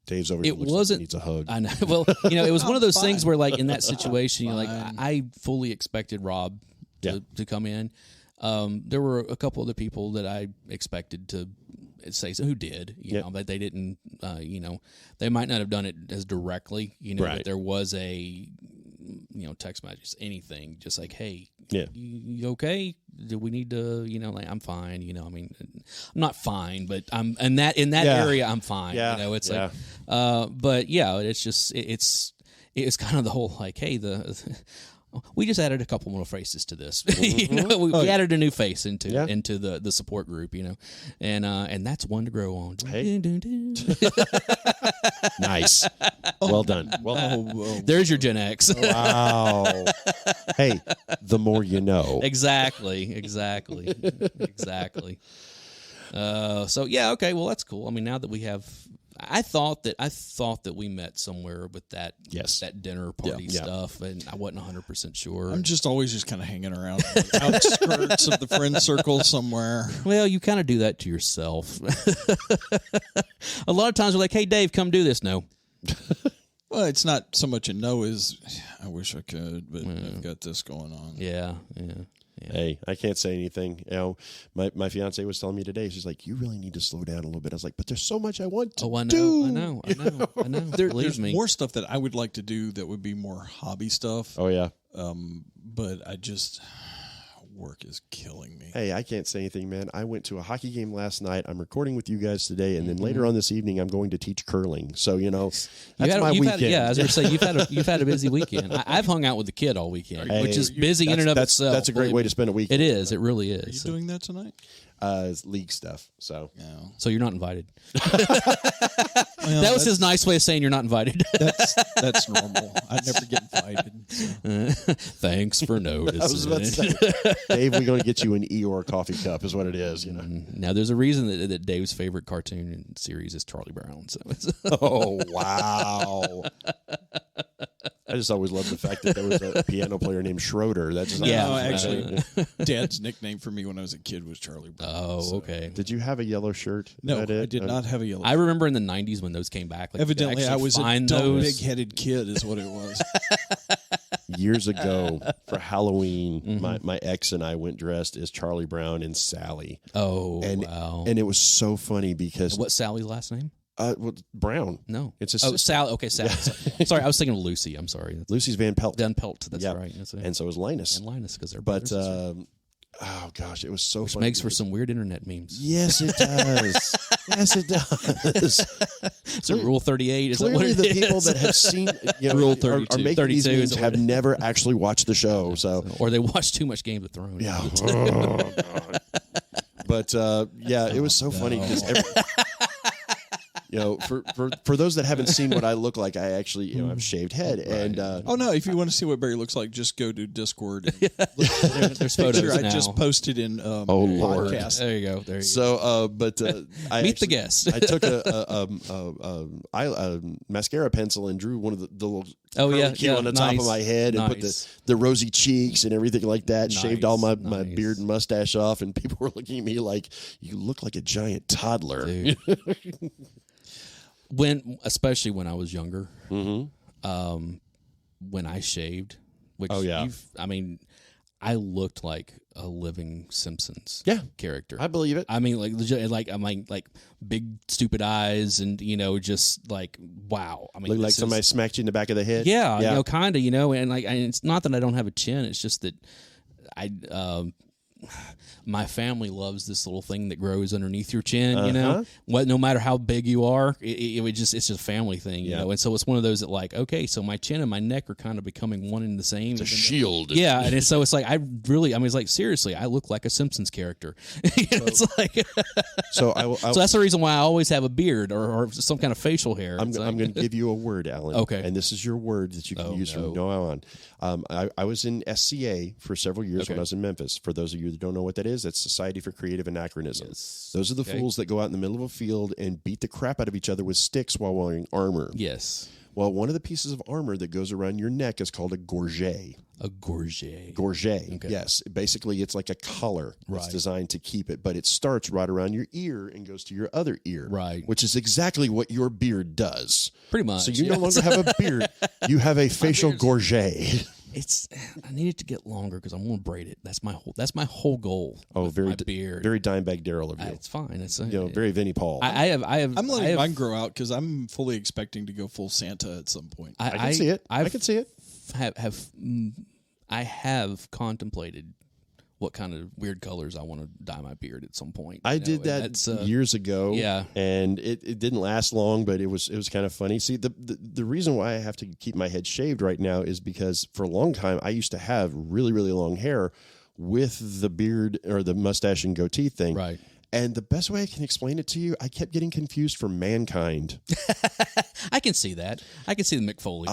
Dave's over here. It wasn't. Needs a hug. I know. Well, it was one of those things where, like, in that situation, I fully expected Rob to come in. There were a couple other people that I expected to say so who did, but they didn't. They might not have done it as directly, but there was a, text message, anything, just like, hey, you okay? Do we need to, I'm fine. I mean, I'm not fine, but I'm in that area. I'm fine. Yeah. It's like, but it's just it's kind of the whole like, hey, We just added a couple more faces to this. We added a new face into the support group, and that's one to grow on. Hey. Nice. Well done. There's your Gen X. Wow. Hey, the more you know. Exactly. So yeah, okay. Well, that's cool. I mean, now that we have. I thought that we met somewhere with that dinner party stuff, and I wasn't 100% sure. I'm just always kind of hanging around the outskirts of the friend circle somewhere. Well, you kind of do that to yourself. A lot of times we're like, "Hey, Dave, come do this." No. Well, it's not so much a no as I wish I could, but I've got this going on. Yeah. Hey, I can't say anything. My fiance was telling me today, she's like, you really need to slow down a little bit. I was like, but there's so much I want to do. I know. There's more stuff that I would like to do that would be more hobby stuff. Oh, yeah. But work is killing me. Hey, I can't say anything, man. I went to a hockey game last night. I'm recording with you guys today, and then later on this evening, I'm going to teach curling. So, that's my weekend. I was going to say, you've had a busy weekend. I've hung out with the kid all weekend, which is busy in and of itself. That's a great way to spend a weekend. It is. It really is. Are you doing that tonight? It's league stuff. So you're not invited. That was his nice way of saying you're not invited. That's normal. I never get invited. So. Thanks for noticing. I was about to say, Dave, we're going to get you an Eeyore coffee cup, is what it is. Now, there's a reason that Dave's favorite cartoon series is Charlie Brown. So oh wow. I just always loved the fact that there was a piano player named Schroeder. That's just actually, Dad's nickname for me when I was a kid was Charlie Brown. Oh, okay. Did you have a yellow shirt? No, I did not have a yellow. I remember in the '90s when those came back. Like, evidently, I was a dumb, big-headed kid, is what it was. Years ago for Halloween, my ex and I went dressed as Charlie Brown and Sally. Oh, wow! And it was so funny because what's Sally's last name? Brown. No, it's Sally. Okay, Sally. Yeah. Sorry, I was thinking of Lucy. I'm sorry. Lucy's Van Pelt. Van Pelt. That's right. And so is Linus. And Linus, because they're brothers. Oh gosh, it was so Which funny. makes for some weird internet memes. Yes, it does. Yes, it does. So Rule 38 is clearly that what the people that have seen Rule 32, are making 32 these memes have never actually watched the show. So or they watch too much Game of Thrones. Yeah. Oh, God. But it was so funny because for those that haven't seen what I look like, I actually have a shaved head. And if you want to see what Barry looks like, just go to Discord. And there's photos now. I just posted in Lord. podcast. There you go. So, I meet the guest. I took a mascara pencil and drew one of the little curly on the top of my head and put the rosy cheeks and everything like that. Nice. Shaved all my beard and mustache off, and people were looking at me like, "You look like a giant toddler." Especially when I was younger, when I shaved, which I looked like a living Simpsons character. I believe it. I mean, like legit, like big stupid eyes, and just like wow. I mean, look like somebody smacked you in the back of the head. Yeah. Kind of, and it's not that I don't have a chin. It's just that my family loves this little thing that grows underneath your chin, no matter how big you are, it's just a family thing, and so it's one of those that like, okay, so my chin and my neck are kind of becoming one and the same. It's a shield. And so it's like, it's like, seriously, I look like a Simpsons character. It's like, so so that's the reason why I always have a beard or some kind of facial hair. I'm going to give you a word, Alan. Okay. And this is your word that you can use from now on. I was in SCA for several years when I was in Memphis. For those of you that don't know what that is, that's Society for Creative Anachronism. Yes. Those are the fools that go out in the middle of a field and beat the crap out of each other with sticks while wearing armor. Yes. Well, one of the pieces of armor that goes around your neck is called a gorget. A gorget. Gorget, okay. Yes. Basically, it's like a collar that's designed to keep it, but it starts right around your ear and goes to your other ear. Right. Which is exactly what your beard does. Pretty much. So you no longer have a beard. You have a facial gorget. I need it to get longer because I'm going to braid it. That's my whole goal. Oh, my beard. Very Dimebag Daryl of you. It's fine. It's very Vinnie Paul. I'm letting mine grow out because I'm fully expecting to go full Santa at some point. I can see it. I can see it. I have contemplated what kind of weird colors I want to dye my beard at some point. I did that years ago. Yeah. And it didn't last long, but it was kind of funny. See, the reason why I have to keep my head shaved right now is because for a long time I used to have really, really long hair with the beard or the mustache and goatee thing. Right. And the best way I can explain it to you, I kept getting confused for Mankind. I can see that. I can see the McFoley.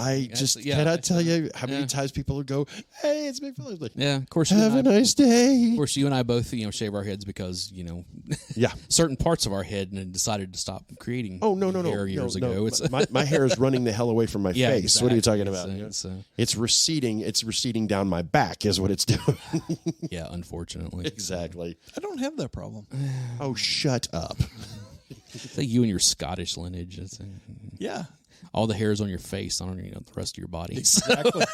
Cannot tell you how many times people would go, "Hey, it's McFoley." Like, yeah, of course. Have a nice day. Of course, you and I both, shave our heads because certain parts of our head and decided to stop creating. Hair years ago. It's my hair is running the hell away from my face. Exactly. What are you talking about? It's receding. It's receding down my back, is what it's doing. Yeah, unfortunately. Exactly. I don't have that problem. Oh, shut up. It's like you and your Scottish lineage. Yeah. All the hairs on your face, on the rest of your body. Exactly.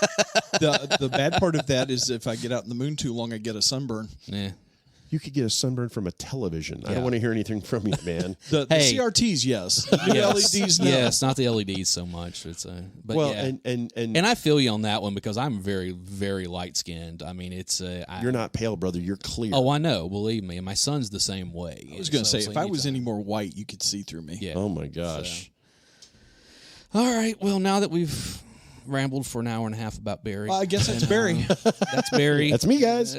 The bad part of that is if I get out in the moon too long, I get a sunburn. Yeah. You could get a sunburn from a television. I don't want to hear anything from you, man. The CRTs, yes. The LEDs, no. Yes, not the LEDs so much. And I feel you on that one because I'm very, very light skinned. I mean, you're not pale, brother. You're clear. Oh, I know. Believe me. And my son's the same way. I was going to say, if I was any more white, you could see through me. Yeah. Oh my gosh. All right. Well, now that we've rambled for an hour and a half about Barry. I guess that's Barry. That's Barry. That's me, guys.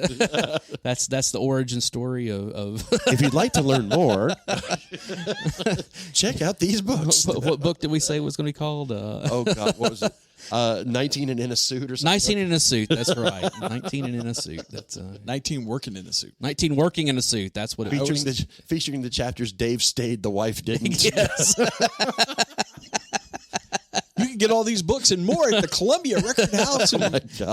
That's the origin story of If you'd like to learn more, check out these books. What book did we say was going to be called? Oh God, what was it? 19 and in a suit or something? 19 in a suit. That's right. 19 and in a suit. That's 19 working in a suit. 19 working in a suit. That's what it featuring the chapters Dave stayed, the wife didn't. Yes. You can get all these books and more at the Columbia Record House.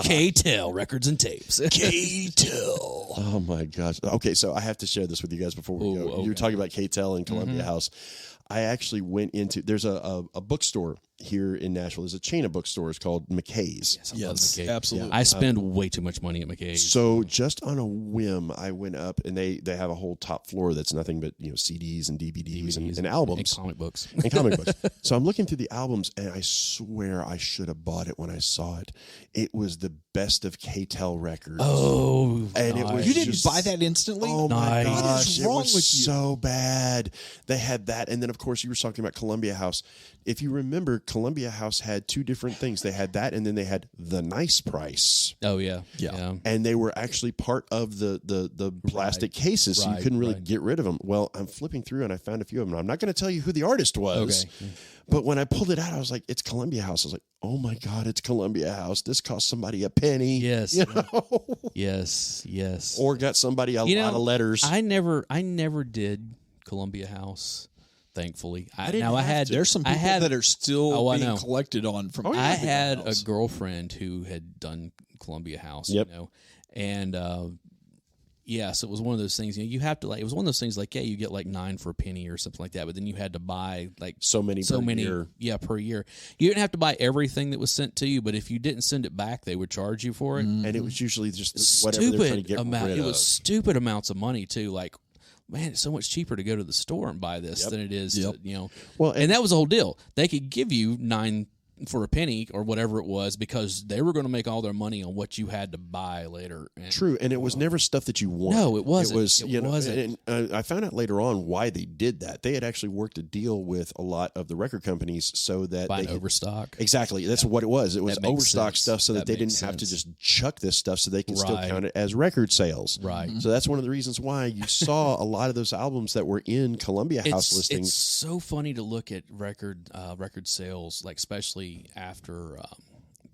K-Tel Records and Tapes. K-Tel. Oh, my gosh. Okay, so I have to share this with you guys before we go. Okay. You were talking about K-Tel and Columbia House. I actually went into, there's a bookstore here in Nashville. There's a chain of bookstores called McKay's. Yes, I love McKay. Absolutely. I spend way too much money at McKay's. So just on a whim, I went up, and they have a whole top floor that's nothing but CDs and DVDs and albums. And comic books. And comic books. So I'm looking through the albums, and I swear I should have bought it when I saw it. It was the best of K-Tel records. Oh, and it was you didn't buy that instantly? Oh my Nice. gosh, What is wrong it was with you? so bad. They had that, and then of course you were talking about Columbia House. If you remember, Columbia House had two different things. They had that, and then they had the nice price. Oh yeah. And they were actually part of the plastic cases, so you couldn't really get rid of them. Well, I'm flipping through, and I found a few of them. I'm not going to tell you who the artist was. Okay. But when I pulled it out, I was like, it's Columbia House. I was like, oh my God, it's Columbia House. This cost somebody a penny. Yes. You know? Yes. Or got somebody a lot of letters. I never did Columbia House. Thankfully, There's some people that are still being collected on from. I had a girlfriend who had done Columbia House, and so it was one of those things. You have to it was one of those things like you get like 9 for a penny or something like that, but then you had to buy like so many year. Yeah, per year. You didn't have to buy everything that was sent to you, but if you didn't send it back, they would charge you for it, and it was usually just whatever they're trying to get rid of. It was stupid amounts of money too, like. Man, it's so much cheaper to go to the store and buy this than it is, to, Well, and that was the whole deal. They could give you 9 for a penny or whatever it was because they were going to make all their money on what you had to buy later. True, and it was never stuff that you wanted. No, it wasn't. It wasn't. And I found out later on why they did that. They had actually worked a deal with a lot of the record companies so that they could overstock. Exactly, that's what it was. It was overstock stuff so that they didn't have to just chuck this stuff so they can still count it as record sales. Right. So that's one of the reasons why you saw a lot of those albums that were in Columbia House listings. It's so funny to look at record sales, like especially after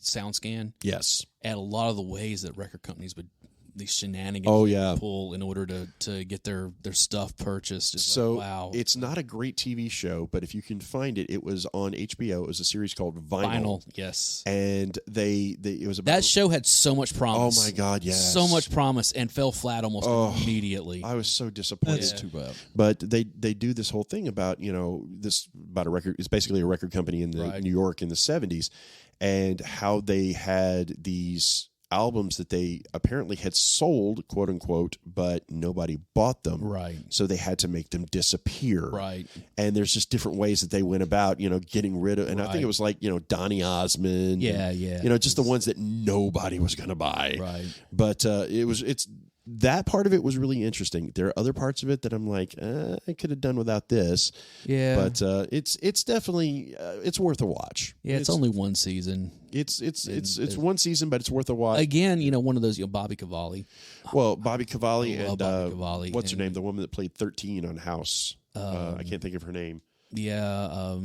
SoundScan. Yes. At a lot of the ways that record companies would these shenanigans pull in order to get their stuff purchased. Wow. It's not a great TV show, but if you can find it, it was on HBO. It was a series called Vinyl. Yes. And it was about that show had so much promise. Oh my God, yes. So much promise and fell flat almost immediately. I was so disappointed. That's too bad. But they do this whole thing about, about a record. It's basically a record company in New York in the 70s, and how they had these albums that they apparently had sold, quote unquote, but nobody bought them. Right. So they had to make them disappear. Right. And there's just different ways that they went about, getting rid of. And I think it was like, Donny Osmond. Yeah. And, just the ones that nobody was going to buy. Right. But it's that part of it was really interesting. There are other parts of it that I'm like, I could have done without this. Yeah, but it's definitely it's worth a watch. Yeah, it's only one season. It's one season, but it's worth a watch. Again, one of those, Bobby Cavalli. Well, Bobby Cavalli and Bobby Cavalli what's her name? The woman that played 13 on House. I can't think of her name. Yeah.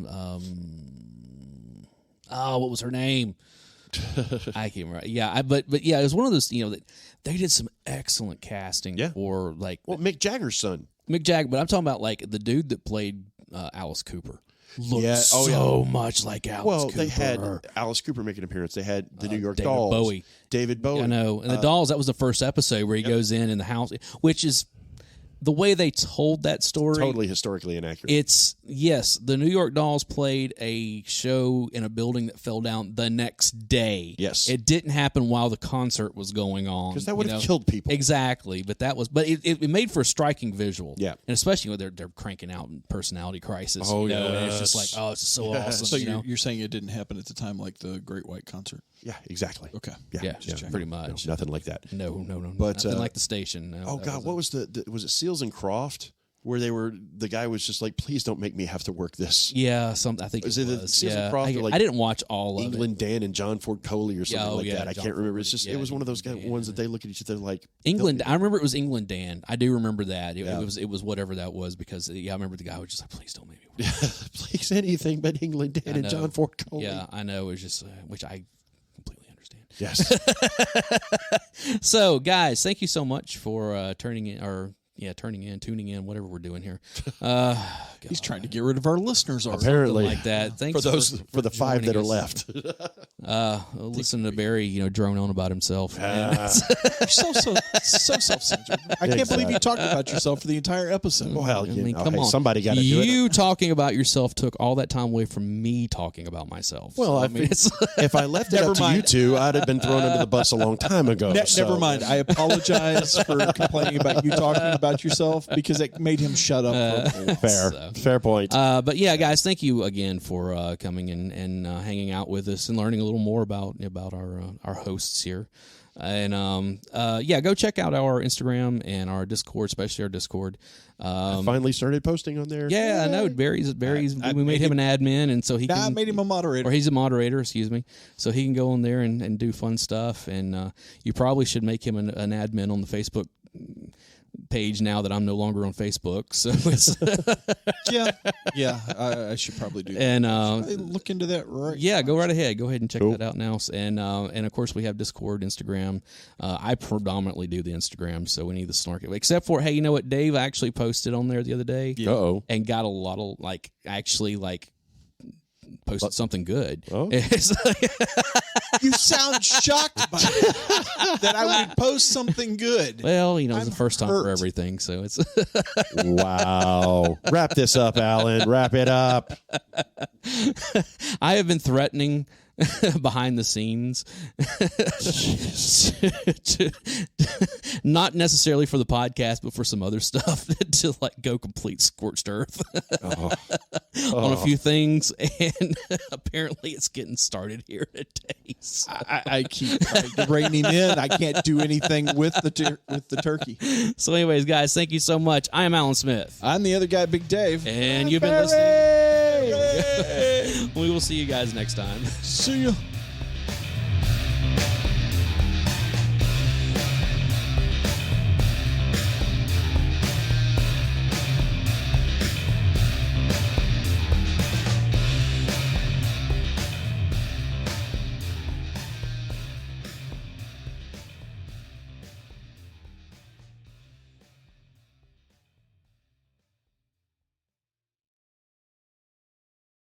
What was her name? I can't remember. Yeah, but yeah, it was one of those. That they did some excellent casting for Mick Jagger's son. Mick Jagger, but I'm talking about the dude that played Alice Cooper. Looked so much like Alice Cooper. Well, they had Alice Cooper make an appearance. They had the New York Dolls. David Bowie. I know. And the Dolls, that was the first episode where he goes in the house, which is the way they told that story. Totally historically inaccurate. Yes, the New York Dolls played a show in a building that fell down the next day. Yes. It didn't happen while the concert was going on. Because that would have killed people. Exactly. But it made for a striking visual. Yeah. And especially when they're cranking out Personality Crisis. Oh, yeah. And it's just like, oh, it's just so awesome. So you're saying it didn't happen at the time like the Great White Concert? Yeah, exactly. Okay. Yeah, pretty much. No, nothing like that. No. But, nothing like the station. No, what was was it Seals and Croft? Where the guy was just like, please don't make me have to work this. Yeah, I think was it was. Seals and Croft? I didn't watch all of England Dan and John Ford Coley or something that. I can't remember. It's just it was one of those ones that they look at each other like England. I remember it was England Dan. I do remember that. It was whatever that was because I remember the guy was just like, please don't make me watch this. Please anything but England Dan and John Ford Coley. Yeah, I know. It was just which I completely understand. Yes. So, guys, thank you so much for tuning in, whatever we're doing here. He's trying to get rid of our listeners already. Apparently. Like that. Thanks for the 5 that are left. Listen to Barry, drone on about himself. You're so self-centered. I can't believe you talked about yourself for the entire episode. Well, come on. Somebody got to do it. You talking about yourself took all that time away from me talking about myself. Well, if I left it up to you two, I'd have been thrown under the bus a long time ago. Never mind. I apologize for complaining about you talking about yourself because it made him shut up. Fair point. But yeah, guys, thank you again for coming in and hanging out with us and learning a little more about our hosts here. And go check out our Instagram and our Discord, especially our Discord. I finally started posting on there. Yeah, I know. Barry's. We made him an admin, and so I made him a moderator, or he's a moderator. Excuse me. So he can go on there and do fun stuff. And you probably should make him an admin on the Facebook page now that I'm no longer on Facebook. So it's I should probably do that. And look into that right. Yeah, go right ahead. Go ahead and check that out now. And of course we have Discord, Instagram. I predominantly do the Instagram, so we need the snarky. Except for, hey, you know what? Dave actually posted on there the other day. Yeah. And got a lot of posted something good. Oh. You sound shocked by that I would post something good. Well, it's the first time for everything, so it's wow. Wrap this up, Alan. Wrap it up. I have been threatening behind the scenes not necessarily for the podcast but for some other stuff to go complete scorched earth on a few things, and apparently it's getting started here today. So. I keep reining in. I can't do anything with the turkey. So anyways, guys, thank you so much. I am Alan Smith. I'm the other guy, Big Dave, and you've been listening. We will see you guys next time. See ya.